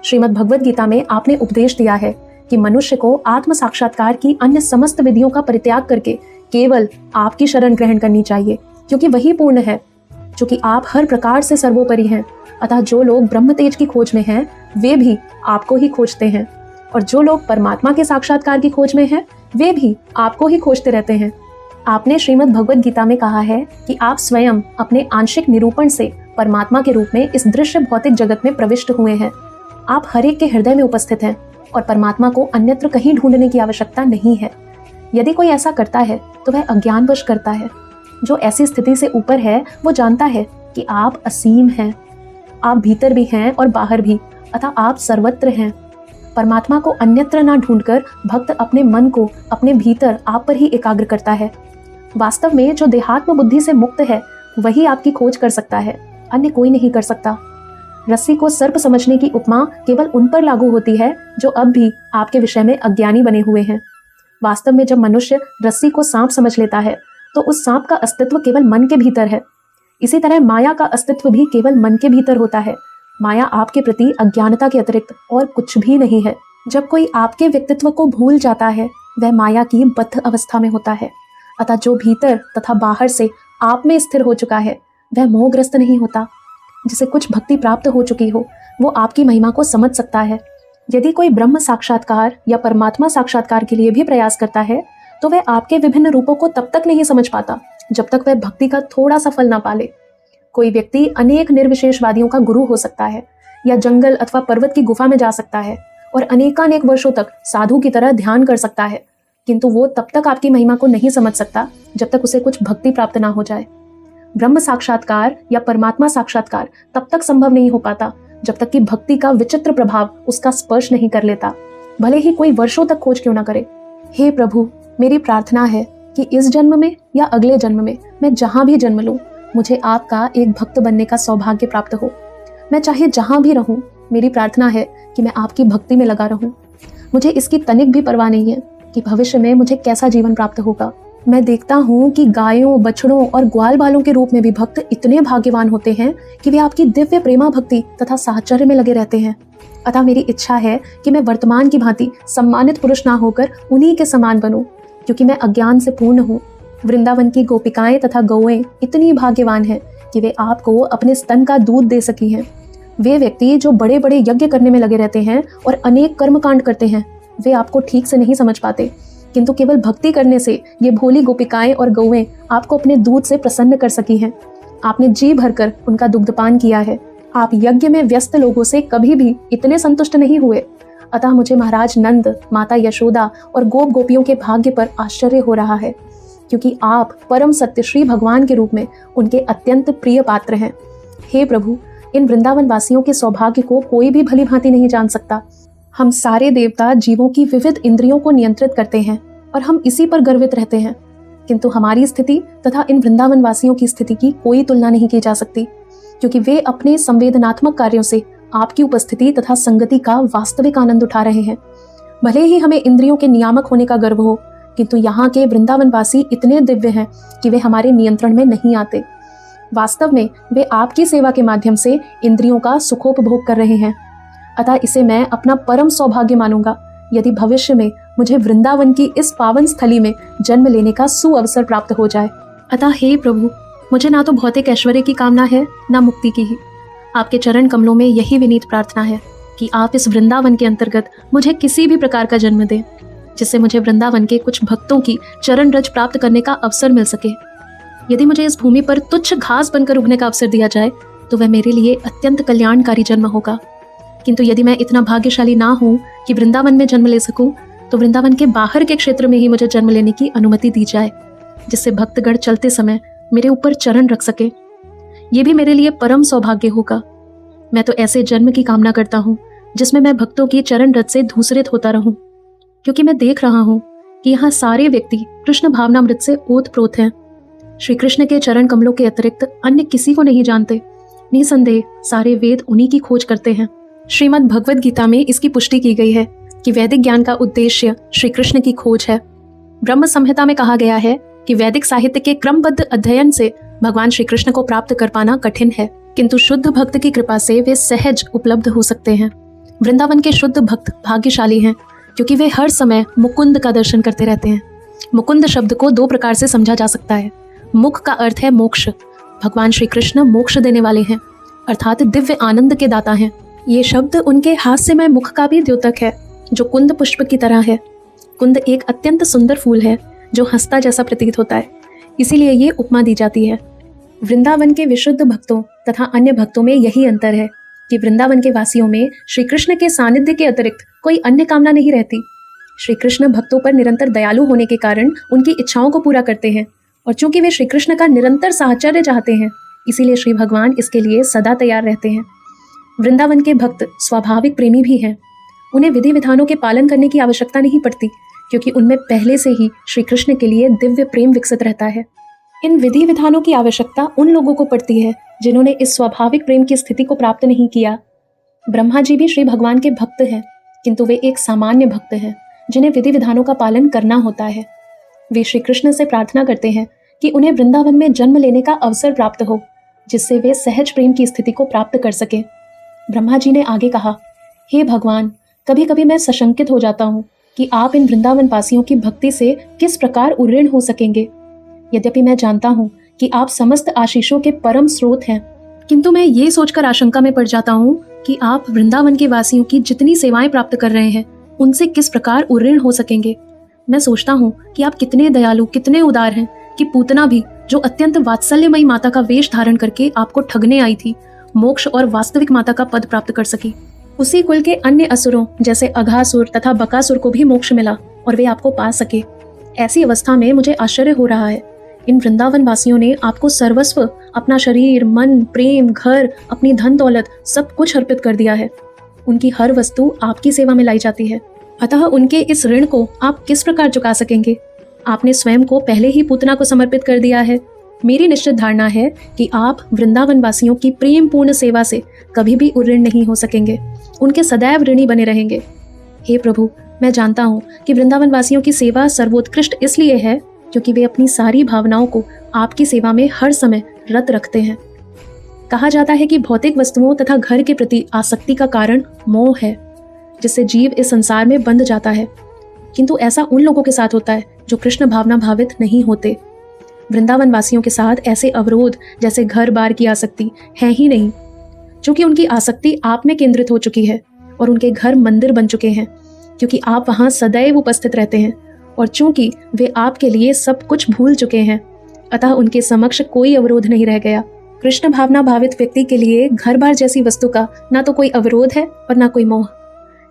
श्रीमद् भगवद गीता में आपने उपदेश दिया है कि मनुष्य को आत्म साक्षात्कार की अन्य समस्त विधियों का परित्याग करके केवल आपकी शरण ग्रहण करनी चाहिए, क्योंकि वही पूर्ण है। क्योंकि आप हर प्रकार से सर्वोपरि हैं, अतः जो लोग ब्रह्म तेज की खोज में हैं वे भी आपको ही खोजते हैं, और जो लोग परमात्मा के साक्षात्कार की खोज में हैं वे भी आपको ही खोजते रहते हैं। आपने श्रीमद् भगवद गीता में कहा है कि आप स्वयं अपने आंशिक निरूपण से परमात्मा के रूप में इस दृश्य भौतिक जगत में प्रविष्ट हुए हैं। आप हर एक के हृदय में उपस्थित हैं और परमात्मा को अन्यत्र कहीं ढूंढने की आवश्यकता नहीं है। यदि कोई ऐसा करता है तो वह अज्ञानवश करता है। जो ऐसी स्थिति से ऊपर है वो जानता है कि आप असीम हैं, आप भीतर भी हैं और बाहर भी, अतः आप सर्वत्र हैं। परमात्मा को अन्यत्र ना ढूंढकर भक्त अपने मन को अपने भीतर आप पर ही एकाग्र करता है। वास्तव में जो देहात्म बुद्धि से मुक्त है वही आपकी खोज कर सकता है, अन्य कोई नहीं कर सकता। रस्सी को सर्प समझने की उपमा केवल उन पर लागू होती है जो अब भी आपके विषय में अज्ञानी बने हुए हैं। वास्तव में जब मनुष्य रस्सी को सांप समझ लेता है तो उस सांप का अस्तित्व केवल मन के भीतर है। इसी तरह माया का अस्तित्व भी केवल मन के भीतर होता है। माया आपके प्रति अज्ञानता के अतिरिक्त और कुछ भी नहीं है। जब कोई आपके व्यक्तित्व को भूल जाता है वह माया की बद्ध अवस्था में होता है। अतः जो भीतर तथा बाहर से आप में स्थिर हो चुका है वह मोहग्रस्त नहीं होता। जिसे कुछ भक्ति प्राप्त हो चुकी हो वो आपकी महिमा को समझ सकता है। यदि कोई ब्रह्म साक्षात्कार या परमात्मा साक्षात्कार के लिए भी प्रयास करता है तो वह आपके विभिन्न रूपों को तब तक नहीं समझ पाता जब तक वह भक्ति का थोड़ा सा फल ना पाले। कोई व्यक्ति अनेक निर्विशेषवादियों का गुरु हो सकता है या जंगल अथवा पर्वत की गुफा में जा सकता है और अनेकानेक वर्षों तक साधु की तरह ध्यान कर सकता है, किंतु वो तब तक आपकी महिमा को नहीं समझ सकता जब तक उसे कुछ भक्ति प्राप्त ना हो जाए। ब्रह्म साक्षात्कार या परमात्मा साक्षात्कार तब तक संभव नहीं हो पाता जब तक कि भक्ति का विचित्र प्रभाव उसका स्पर्श नहीं कर लेता, भले ही कोई वर्षों तक खोज क्यों ना करे। हे प्रभु, मेरी प्रार्थना है कि इस जन्म में या अगले जन्म में मैं जहाँ भी जन्म लूँ मुझे आपका एक भक्त बनने का सौभाग्य प्राप्त हो। मैं चाहे जहाँ भी रहूँ, मेरी प्रार्थना है कि मैं आपकी भक्ति में लगा रहूँ। मुझे इसकी तनिक भी परवाह नहीं है कि भविष्य में मुझे कैसा जीवन प्राप्त होगा। मैं देखता हूँ कि गायों, बछड़ों और ग्वाल बालों के रूप में भी भक्त इतने भाग्यवान होते हैं कि वे आपकी दिव्य प्रेमा भक्ति तथा साहचर्य में लगे रहते हैं। अतः मेरी इच्छा है कि मैं वर्तमान की भांति सम्मानित पुरुष ना होकर उन्हीं के समान बनूं, क्योंकि मैं अज्ञान से पूर्ण हूँ। वृंदावन की गोपिकाएं तथा गौएं इतनी भाग्यवान हैं कि वे आपको अपने स्तन का दूध दे सकी हैं। वे व्यक्ति जो बड़े बड़े यज्ञ करने में लगे रहते हैं और अनेक कर्मकांड करते हैं वे आपको ठीक से नहीं समझ पाते, किंतु केवल भक्ति करने से ये भोली गोपिकाएं और गौएं आपको अपने दूध से प्रसन्न कर सकी हैं। आपने जी भरकर उनका दुग्धपान किया है। आप यज्ञ में व्यस्त लोगों से कभी भी इतने संतुष्ट नहीं हुए। अतः मुझे महाराज नंद, माता यशोदा और गोप गोपियों के भाग्य पर आश्चर्य हो रहा है, क्योंकि आप परम सत्य श्री भगवान के रूप में उनके अत्यंत प्रिय पात्र हैं। हे प्रभु, इन वृंदावन वासियों के सौभाग्य को कोई भी भली भांति नहीं जान सकता। हम सारे देवता जीवों की विविध इंद्रियों को नियंत्रित करते हैं और हम इसी पर गर्वित रहते हैं, किंतु हमारी स्थिति तथा इन वृंदावन वासियों की स्थिति की कोई तुलना नहीं की जा सकती, क्योंकि वे अपने संवेदनात्मक कार्यों से आपकी उपस्थिति तथा संगति का वास्तविक आनंद उठा रहे हैं। भले ही हमें इंद्रियों के नियामक होने का गर्व हो, किंतु यहाँ के वृंदावन वासी इतने दिव्य हैं कि वे हमारे नियंत्रण में नहीं आते। वास्तव में वे आपकी सेवा के माध्यम से इंद्रियों का सुखोपभोग कर रहे हैं। अतः इसे मैं अपना परम सौभाग्य मानूंगा यदि भविष्य में मुझे वृंदावन की इस पावन स्थली में जन्म लेने का सुअवसर प्राप्त हो जाए। अतः हे प्रभु, मुझे ना तो भौतिक ऐश्वर्य की कामना है ना मुक्ति की ही। आपके चरण कमलों में यही विनीत प्रार्थना है कि आप इस वृंदावन के अंतर्गत मुझे किसी भी प्रकार का जन्म दें, जिससे मुझे वृंदावन के कुछ भक्तों की चरण रज प्राप्त करने का अवसर मिल सके। यदि मुझे इस भूमि पर तुच्छ घास बनकर उगने का अवसर दिया जाए तो वह मेरे लिए अत्यंत कल्याणकारी जन्म होगा। किंतु यदि मैं इतना भाग्यशाली ना हूँ कि वृंदावन में जन्म ले सकूं, तो वृंदावन के बाहर के क्षेत्र में ही मुझे जन्म लेने की अनुमति दी जाए, जिससे भक्तगण चलते समय मेरे ऊपर चरण रख सके। ये भी मेरे लिए परम सौभाग्य होगा। मैं तो ऐसे जन्म की कामना करता हूँ जिसमें मैं भक्तों की चरण रज से धूसरित होता रहूं, क्योंकि मैं देख रहा हूँ कि यहाँ सारे व्यक्ति कृष्ण भावनामृत से ओतप्रोत हैं। श्री कृष्ण के चरण कमलों के अतिरिक्त अन्य किसी को नहीं जानते। निसंदेह सारे वेद उन्हीं की खोज करते हैं। श्रीमद् भगवद गीता में इसकी पुष्टि की गई है कि वैदिक ज्ञान का उद्देश्य श्री कृष्ण की खोज है। ब्रह्म संहिता में कहा गया है कि वैदिक साहित्य के क्रमबद्ध अध्ययन से भगवान श्री कृष्ण को प्राप्त कर पाना कठिन है, किंतु शुद्ध भक्त की कृपा से वे सहज उपलब्ध हो सकते हैं। वृंदावन के शुद्ध भक्त भाग्यशाली हैं, क्योंकि वे हर समय मुकुंद का दर्शन करते रहते हैं। मुकुंद शब्द को दो प्रकार से समझा जा सकता है। मुख का अर्थ है मोक्ष। भगवान श्री कृष्ण मोक्ष देने वाले हैं, अर्थात दिव्य आनंद के दाता हैं। ये शब्द उनके हास्यमय मुख का भी द्योतक है, जो कुंद पुष्प की तरह है। कुंद एक अत्यंत सुंदर फूल है जो हंसता जैसा प्रतीत होता है, इसीलिए ये उपमा दी जाती है। वृंदावन के विशुद्ध भक्तों तथा अन्य भक्तों में यही अंतर है कि वृंदावन के वासियों में श्री कृष्ण के सानिध्य के अतिरिक्त कोई अन्य कामना नहीं रहती। श्री कृष्ण भक्तों पर निरंतर दयालु होने के कारण उनकी इच्छाओं को पूरा करते हैं, और चूंकि वे श्री कृष्ण का निरंतर साहचर्य चाहते हैं, इसीलिए श्री भगवान इसके लिए सदा तैयार रहते हैं। वृंदावन के भक्त स्वाभाविक प्रेमी भी हैं। उन्हें विधि विधानों के पालन करने की आवश्यकता नहीं पड़ती, क्योंकि उनमें पहले से ही श्री कृष्ण के लिए दिव्य प्रेम विकसित रहता है। इन विधि विधानों की आवश्यकता उन लोगों को पड़ती है जिन्होंने इस स्वाभाविक प्रेम की स्थिति को प्राप्त नहीं किया। ब्रह्मा जी भी श्री भगवान के भक्त हैं, किंतु वे एक सामान्य भक्त हैं जिन्हें विधि विधानों का पालन करना होता है। वे श्री कृष्ण से प्रार्थना करते हैं कि उन्हें वृंदावन में जन्म लेने का अवसर प्राप्त हो, जिससे वे सहज प्रेम की स्थिति को प्राप्त कर सकें। ब्रह्मा जी ने आगे कहा, हे भगवान, कभी कभी मैं सशंकित हो जाता हूँ कि आप इन वृंदावन वासियों की भक्ति से किस प्रकार उऋण हो सकेंगे। यद्यपि मैं जानता हूँ कि आप समस्त आशीषों के परम स्रोत हैं, किंतु मैं ये सोचकर आशंका में पड़ जाता हूँ कि आप वृंदावन के वासियों की जितनी सेवाएं प्राप्त कर रहे हैं, उनसे किस प्रकार उऋण हो सकेंगे। मैं सोचता हूँ कि आप कितने दयालु, कितने उदार हैं कि पूतना भी, जो अत्यंत वात्सल्यमयी माता का वेश धारण करके आपको ठगने आई थी, मोक्ष और वास्तविक माता का पद प्राप्त कर सकी। उसी कुल के अन्य असुरों जैसे अघासुर तथा बकासुर को भी मोक्ष मिला और वे आपको पा सके। ऐसी अवस्था में मुझे आश्चर्य हो रहा है, इन वृंदावन वासियों ने आपको सर्वस्व, अपना शरीर, मन, प्रेम, घर, अपनी धन दौलत सब कुछ अर्पित कर दिया है। उनकी हर वस्तु आपकी सेवा में लाई जाती है, अतः उनके इस ऋण को आप किस प्रकार चुका सकेंगे। आपने स्वयं को पहले ही पूतना को समर्पित कर दिया है। मेरी निश्चित धारणा है कि आप वृंदावन वासियों की प्रेम पूर्ण सेवा से कभी भी उऋण नहीं हो सकेंगे, उनके सदैव ऋणी बने रहेंगे। हे प्रभु, मैं जानता हूँ कि वृंदावन वासियों की सेवा सर्वोत्कृष्ट इसलिए है क्योंकि वे अपनी सारी भावनाओं को आपकी सेवा में हर समय रत रखते हैं। कहा जाता है कि भौतिक वस्तुओं तथा घर के प्रति आसक्ति का कारण मोह है, जिससे जीव इस संसार में बंध जाता है, किंतु ऐसा उन लोगों के साथ होता है जो कृष्ण भावना भावित नहीं होते। वृंदावन वासियों के साथ ऐसे अवरोध जैसे घर बार की आसक्ति है ही नहीं, क्योंकि उनकी आसक्ति आप में केंद्रित हो चुकी है और उनके घर मंदिर बन चुके हैं, क्योंकि आप वहां सदैव उपस्थित रहते हैं, और चूंकि वे आपके लिए सब कुछ भूल चुके हैं, अतः उनके समक्ष कोई अवरोध नहीं रह गया। कृष्ण भावना भावित व्यक्ति के लिए घर बार जैसी वस्तु का ना तो कोई अवरोध है और ना कोई मोह।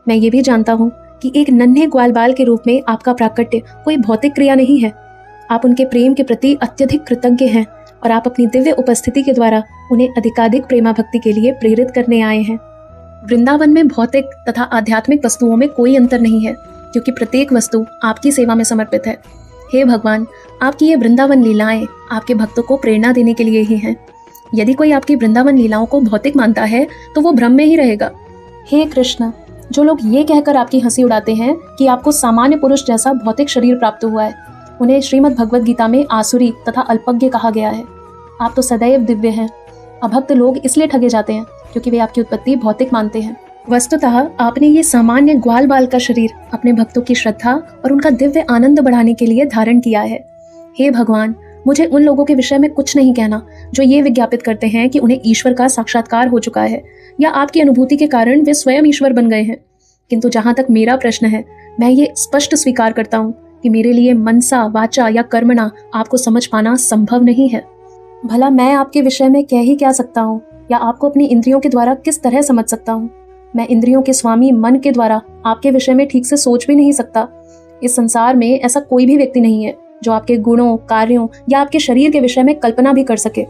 मैं ये भी जानता हूँ कि एक नन्हे ग्वाल बाल के रूप में आपका प्राकट्य कोई भौतिक क्रिया नहीं है। आप उनके प्रेम के प्रति अत्यधिक कृतज्ञ हैं और आप अपनी दिव्य उपस्थिति के द्वारा उन्हें अधिकाधिक प्रेमा भक्ति के लिए प्रेरित करने आए हैं। वृंदावन में भौतिक तथा आध्यात्मिक वस्तुओं में कोई अंतर नहीं है, क्योंकि प्रत्येक वस्तु आपकी सेवा में समर्पित है। हे भगवान, आपकी ये वृंदावन लीलाएं आपके भक्तों को प्रेरणा देने के लिए ही हैं। यदि कोई आपकी वृंदावन लीलाओं को भौतिक मानता है तो वो भ्रम में ही रहेगा। हे कृष्ण, जो लोग ये कहकर आपकी हंसी उड़ाते हैं कि आपको सामान्य पुरुष जैसा भौतिक शरीर प्राप्त हुआ है, उन्हें श्रीमद् भगवद गीता में आसुरी तथा अल्पज्ञ कहा गया है। आप तो सदैव दिव्य हैं। अभक्त लोग इसलिए ठगे जाते हैं क्योंकि वे आपकी उत्पत्ति भौतिक मानते हैं। वस्तुतः आपने ये सामान्य ग्वाल बाल का शरीर अपने भक्तों की श्रद्धा और उनका दिव्य आनंद बढ़ाने के लिए धारण किया है। हे भगवान, मुझे उन लोगों के विषय में कुछ नहीं कहना जो ये विज्ञापित करते हैं कि उन्हें ईश्वर का साक्षात्कार हो चुका है या आपकी अनुभूति के कारण वे स्वयं ईश्वर बन गए हैं। किंतु जहां तक मेरा प्रश्न है, मैं ये स्पष्ट स्वीकार करता हूँ कि मेरे लिए मनसा, वाचा या कर्मणा आपको समझ पाना संभव नहीं है। भला मैं आपके विषय में कह ही क्या सकता हूँ, या आपको अपनी इंद्रियों के द्वारा किस तरह समझ सकता हूँ। मैं इंद्रियों के स्वामी मन के द्वारा आपके विषय में ठीक से सोच भी नहीं सकता। इस संसार में ऐसा कोई भी व्यक्ति नहीं है जो आपके गुणों, कार्यों या आपके शरीर के विषय में कल्पना भी कर सके।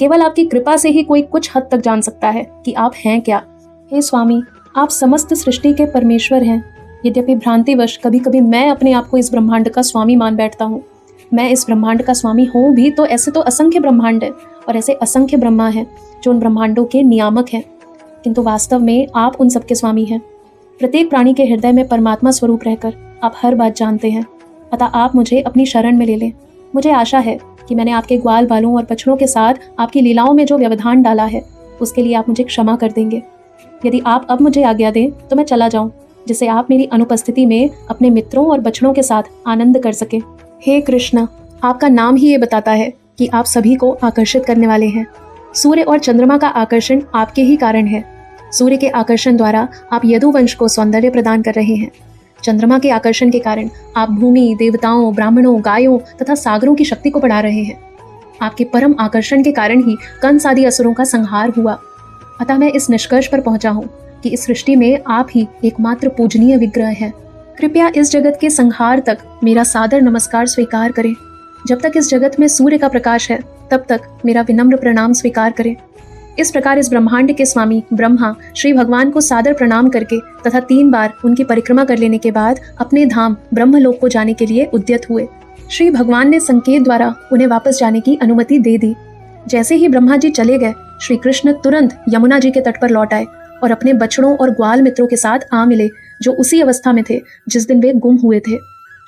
केवल आपकी कृपा से ही कोई कुछ हद तक जान सकता है कि आप हैं क्या। हे स्वामी, आप समस्त सृष्टि के परमेश्वर हैं। यद्यपि भ्रांतिवश कभी कभी मैं अपने आप को इस ब्रह्मांड का स्वामी मान बैठता हूँ। मैं इस ब्रह्मांड का स्वामी हूँ भी तो ऐसे तो असंख्य ब्रह्मांड है और ऐसे असंख्य ब्रह्मा हैं जो उन ब्रह्मांडों के नियामक हैं, किंतु वास्तव में आप उन सबके स्वामी हैं। प्रत्येक प्राणी के हृदय में परमात्मा स्वरूप रहकर आप हर बात जानते हैं, अतः आप मुझे अपनी शरण में ले लें। मुझे आशा है कि मैंने आपके ग्वाल बालों और बछड़ों के साथ आपकी लीलाओं में जो व्यवधान डाला है उसके लिए आप मुझे क्षमा कर देंगे। यदि आप अब मुझे आज्ञा दें तो मैं चला जाऊं, जिससे आप मेरी अनुपस्थिति में अपने मित्रों और बछड़ों के साथ आनंद कर सकें। हे कृष्ण, आपका नाम ही ये बताता है कि आप सभी को आकर्षित करने वाले हैं। सूर्य और चंद्रमा का आकर्षण आपके ही कारण है। सूर्य के आकर्षण द्वारा आप यदुवंश को सौंदर्य प्रदान कर रहे हैं। चंद्रमा के आकर्षण के कारण आप भूमि, देवताओं, ब्राह्मणों, गायों तथा सागरों की शक्ति को बढ़ा रहे हैं। आपके परम आकर्षण के कारण ही कंस आदि असुरों का संहार हुआ। अतः मैं इस निष्कर्ष पर पहुंचा हूँ कि इस सृष्टि में आप ही एकमात्र पूजनीय विग्रह हैं। कृपया इस जगत के संहार तक मेरा सादर नमस्कार स्वीकार करें। जब तक इस जगत में सूर्य का प्रकाश है, तब तक मेरा विनम्र प्रणाम स्वीकार करें। इस प्रकार इस ब्रह्मांड के स्वामी ब्रह्मा श्री भगवान को सादर प्रणाम करके तथा 3 बार उनकी परिक्रमा कर लेने के बाद अपने धाम ब्रह्मलोक को जाने के लिए उद्यत हुए। श्री भगवान ने संकेत द्वारा उन्हें वापस जाने की अनुमति दे दी। जैसे ही ब्रह्मा जी चले गए, श्री कृष्ण तुरंत यमुना जी के तट पर लौट आए और अपने बछड़ों और ग्वाल मित्रों के साथ आ मिले, जो उसी अवस्था में थे जिस दिन वे गुम हुए थे।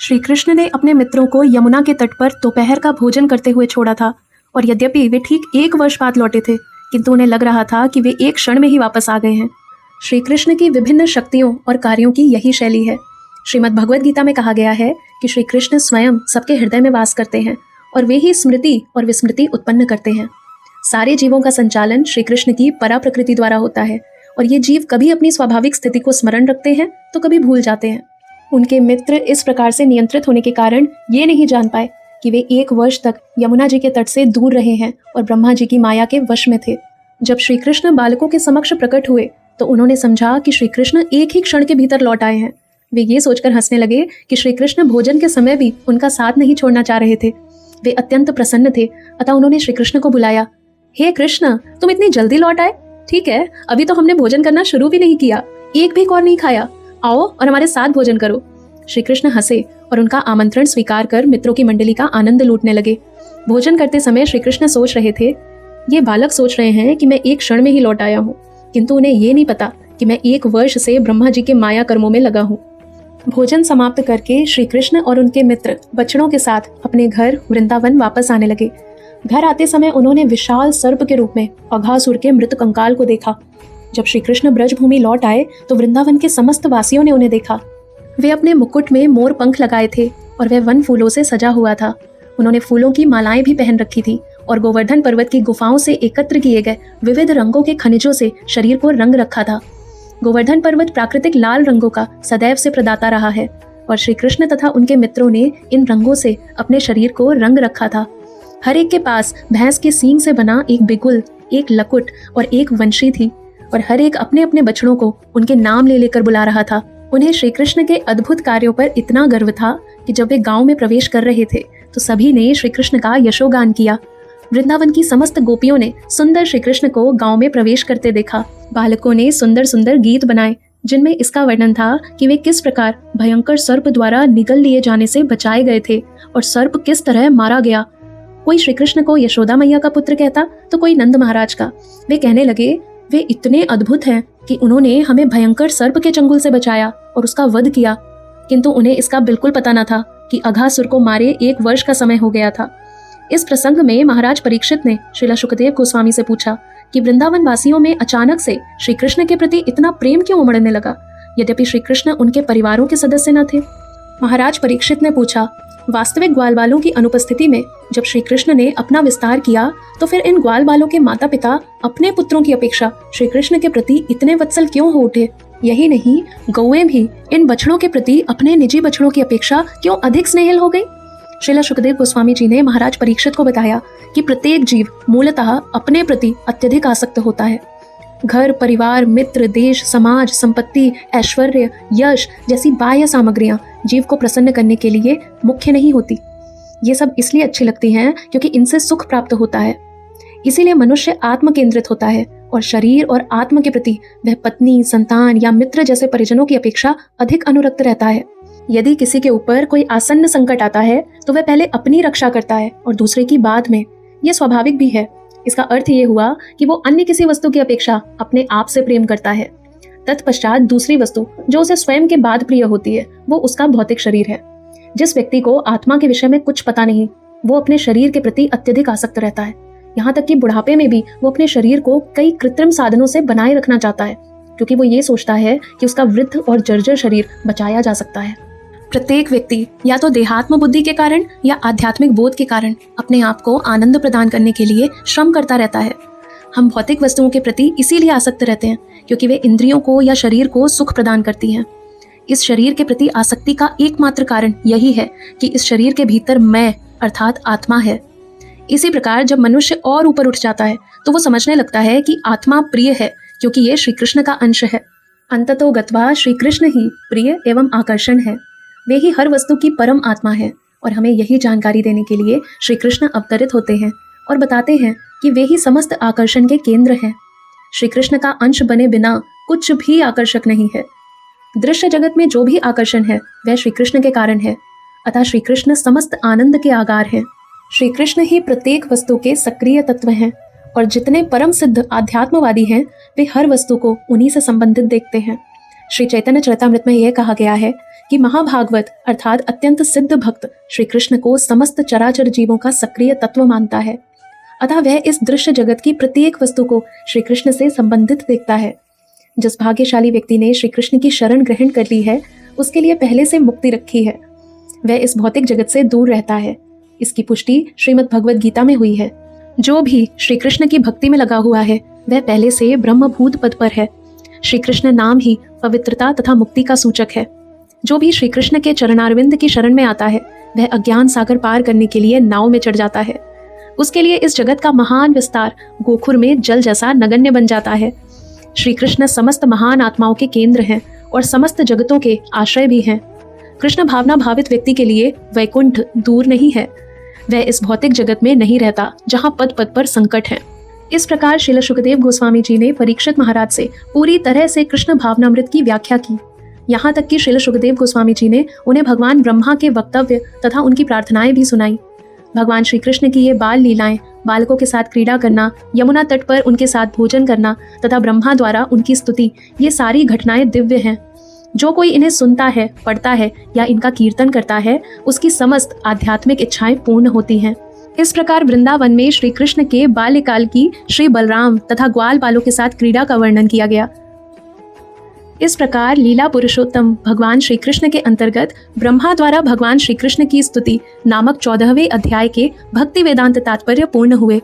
श्री कृष्ण ने अपने मित्रों को यमुना के तट पर दोपहर का भोजन करते हुए छोड़ा था, और यद्यपि वे ठीक 1 वर्ष बाद लौटे थे, किंतु उन्हें लग रहा था कि वे एक क्षण में ही वापस आ गए हैं। श्री कृष्ण की विभिन्न शक्तियों और कार्यों की यही शैली है। श्रीमद् भगवद गीता में कहा गया है कि श्री कृष्ण स्वयं सबके हृदय में वास करते हैं और वे ही स्मृति और विस्मृति उत्पन्न करते हैं। सारे जीवों का संचालन श्री कृष्ण की परा प्रकृति द्वारा होता है, और ये जीव कभी अपनी स्वाभाविक स्थिति को स्मरण रखते हैं तो कभी भूल जाते हैं। उनके मित्र इस प्रकार से नियंत्रित होने के कारण ये नहीं जान पाए कि वे 1 वर्ष तक यमुना जी के तट से दूर रहे हैं और ब्रह्मा जी की माया के वश में थे। जब श्री कृष्ण बालकों के समक्ष प्रकट हुए तो उन्होंने समझा कि श्री कृष्ण एक ही क्षण के भीतर लौट आए हैं। वे ये सोचकर हंसने लगे कि श्री कृष्ण भोजन के समय भी उनका साथ नहीं छोड़ना चाह रहे थे। वे अत्यंत प्रसन्न थे, अतः उन्होंने श्री कृष्ण को बुलाया। हे कृष्ण, तुम इतनी जल्दी लौट आए? ठीक है, अभी तो हमने भोजन करना शुरू भी नहीं किया, एक भी कौर नहीं खाया। आओ और हमारे साथ भोजन करो। श्री कृष्ण हंसे और उनका आमंत्रण स्वीकार कर मित्रों की मंडली का आनंद लूटने लगे। भोजन करते समय श्री कृष्ण सोच रहे थे, ये बालक सोच रहे हैं कि मैं एक क्षण में ही लौट आया हूँ, किंतु उन्हें ये नहीं पता कि मैं 1 वर्ष से ब्रह्मा जी के माया कर्मों में लगा हूँ। भोजन समाप्त करके श्री कृष्ण और उनके मित्र बछड़ों के साथ अपने घर वृंदावन वापस आने लगे। घर आते समय उन्होंने विशाल सर्प के रूप में अघासुर के मृत कंकाल को देखा। जब श्री कृष्ण ब्रजभूमि लौट आए तो वृंदावन के समस्त वासियों ने उन्हें देखा। वे अपने मुकुट में मोर पंख लगाए थे और वह वन फूलों से सजा हुआ था। उन्होंने फूलों की मालाएं भी पहन रखी थी और गोवर्धन पर्वत की गुफाओं से एकत्र किए गए विविध रंगों के खनिजों से शरीर को रंग रखा था। गोवर्धन पर्वत प्राकृतिक लाल रंगों का सदैव से प्रदाता रहा है और श्री कृष्ण तथा उनके मित्रों ने इन रंगों से अपने शरीर को रंग रखा था। हर एक के पास भैंस के सींग से बना एक बिगुल, एक लकुट और एक वंशी थी, और हर एक अपने अपने बछड़ों को उनके नाम ले लेकर बुला रहा था। उन्हें श्री कृष्ण के अद्भुत कार्यों पर इतना गर्व था कि जब वे गांव में प्रवेश कर रहे थे तो सभी ने श्री कृष्ण का यशोगान किया। वृंदावन की समस्त गोपियों ने सुंदर श्री कृष्ण को गांव में प्रवेश करते देखा। बालकों ने सुंदर सुंदर गीत बनाए जिनमें इसका वर्णन था कि वे किस प्रकार भयंकर सर्प द्वारा निगल लिए जाने से बचाए गए थे और सर्प किस तरह मारा गया। कोई श्री कृष्ण को यशोदा मैया का पुत्र कहता तो कोई नंद महाराज का। वे कहने लगे, वे इतने अद्भुत हैं कि उन्होंने हमें भयंकर सर्प के चंगुल से बचाया और उसका वध किया, किंतु उन्हें इसका बिल्कुल पता न था कि अघासुर को मारे 1 वर्ष का समय हो गया था। इस प्रसंग में महाराज परीक्षित ने श्रील शुकदेव गोस्वामी से पूछा कि वृंदावन वासियों में अचानक से श्री कृष्ण के प्रति इतना प्रेम क्यों उमड़ने लगा, यद्यपि श्री कृष्ण उनके परिवारों के सदस्य न थे। महाराज परीक्षित ने पूछा, वास्तविक ग्वाल बालों की अनुपस्थिति में जब श्री कृष्ण ने अपना विस्तार किया तो फिर इन ग्वाल बालों के माता पिता अपने पुत्रों की अपेक्षा श्री कृष्ण के प्रति इतने वत्सल क्यों हो उठे? यही नहीं, गौएं भी इन बछड़ों के प्रति अपने निजी बछड़ों की अपेक्षा क्यों अधिक स्नेहिल हो गई? श्रील शुकदेव गोस्वामी जी ने महाराज परीक्षित को बताया कि प्रत्येक जीव मूलतः अपने प्रति अत्यधिक आसक्त होता है। घर, परिवार, मित्र, देश, समाज, संपत्ति, ऐश्वर्य, यश जैसी बाह्य सामग्रियां जीव को प्रसन्न करने के लिए मुख्य नहीं होती। ये सब इसलिए अच्छी लगती हैं क्योंकि इनसे सुख प्राप्त होता है। इसीलिए मनुष्य आत्म केंद्रित होता है और शरीर और आत्म के प्रति वह पत्नी, संतान या मित्र जैसे परिजनों की अपेक्षा अधिक अनुरक्त रहता है। यदि किसी के ऊपर कोई आसन्न संकट आता है तो वह पहले अपनी रक्षा करता है और दूसरे की बाद में। यह स्वाभाविक भी है। इसका अर्थ ये हुआ कि वो अन्य किसी वस्तु की अपेक्षा अपने आप से प्रेम करता है। तत्पश्चात दूसरी वस्तु जो उसे स्वयं के बाद प्रिय होती है वो उसका भौतिक शरीर है। जिस व्यक्ति को आत्मा के विषय में कुछ पता नहीं, वो अपने शरीर के प्रति अत्यधिक आसक्त रहता है। यहाँ तक कि बुढ़ापे में भी वो अपने शरीर को कई कृत्रिम साधनों से बनाए रखना चाहता है, क्योंकि वो ये सोचता है कि उसका वृद्ध और जर्जर शरीर बचाया जा सकता है। प्रत्येक व्यक्ति या तो देहात्म बुद्धि के कारण या आध्यात्मिक बोध के कारण अपने आप को आनंद प्रदान करने के लिए श्रम करता रहता है। हम भौतिक वस्तुओं के प्रति इसीलिए आसक्त रहते हैं क्योंकि वे इंद्रियों को या शरीर को सुख प्रदान करती हैं। इस शरीर के प्रति आसक्ति का एकमात्र कारण यही है कि इस शरीर के भीतर मैं अर्थात आत्मा है। इसी प्रकार जब मनुष्य और ऊपर उठ जाता है तो वो समझने लगता है कि आत्मा प्रिय है क्योंकि ये श्री कृष्ण का अंश है। अंततो गत्वा श्री कृष्ण ही प्रिय एवं आकर्षण है। वे ही हर वस्तु की परम आत्मा है और हमें यही जानकारी देने के लिए श्री कृष्ण अवतरित होते हैं और बताते हैं कि वे ही समस्त आकर्षण के केंद्र हैं। श्री कृष्ण का अंश बने बिना कुछ भी आकर्षक नहीं है। दृश्य जगत में जो भी आकर्षण है वह श्री कृष्ण के कारण है, अतः श्री कृष्ण समस्त आनंद के आगार हैं। श्री कृष्ण ही प्रत्येक वस्तु के सक्रिय तत्व हैं और जितने परम सिद्ध आध्यात्मवादी हैं वे हर वस्तु को उन्हीं से संबंधित देखते हैं। श्री चैतन्य चरितामृत में यह कहा गया है कि महाभागवत अर्थात अत्यंत सिद्ध भक्त श्री कृष्ण को समस्त चराचर जीवों का सक्रिय तत्व मानता है, अतः वह इस दृश्य जगत की प्रत्येक वस्तु को श्री कृष्ण से संबंधित देखता है। जिस भाग्यशाली व्यक्ति ने श्री कृष्ण की शरण ग्रहण कर ली है उसके लिए पहले से मुक्ति रखी है, वह इस भौतिक जगत से दूर रहता है। इसकी पुष्टि श्रीमद् भगवद गीता में हुई है। जो भी श्री कृष्ण की भक्ति में लगा हुआ है वह पहले से ब्रह्मभूत पद पर है। श्री कृष्ण नाम ही पवित्रता तथा मुक्ति का सूचक है। जो भी श्री कृष्ण के चरणारविंद की शरण में आता है वह अज्ञान सागर पार करने के लिए नाव में चढ़ जाता है। उसके लिए इस जगत का महान विस्तार गोखुर में जल जैसा नगण्य बन जाता है। श्री कृष्ण समस्त महान आत्माओं के केंद्र हैं और समस्त जगतों के आश्रय भी हैं। कृष्ण भावना भावित व्यक्ति के लिए वैकुंठ दूर नहीं है, वह इस भौतिक जगत में नहीं रहता जहाँ पद पद पर संकट है। इस प्रकार श्रील शुकदेव गोस्वामी जी ने परीक्षित महाराज से पूरी तरह से कृष्ण भावनामृत की व्याख्या की। यहाँ तक कि श्रील शुकदेव गोस्वामी जी ने उन्हें भगवान ब्रह्मा के वक्तव्य तथा उनकी प्रार्थनाएं भी सुनाई। भगवान श्री कृष्ण की ये बाल लीलाएं, बालकों के साथ क्रीड़ा करना, यमुना तट पर उनके साथ भोजन करना तथा ब्रह्मा द्वारा उनकी स्तुति, ये सारी घटनाएं दिव्य हैं। जो कोई इन्हें सुनता है, पढ़ता है या इनका कीर्तन करता है उसकी समस्त आध्यात्मिक इच्छाएं पूर्ण होती हैं। इस प्रकार वृंदावन में श्री कृष्ण के बाल्यकाल की श्री बलराम तथा ग्वाल बालों के साथ क्रीड़ा का वर्णन किया गया। इस प्रकार लीला पुरुषोत्तम भगवान श्री कृष्ण के अंतर्गत ब्रह्मा द्वारा भगवान श्री कृष्ण की स्तुति नामक 14वें अध्याय के भक्ति वेदांत तात्पर्य पूर्ण हुए।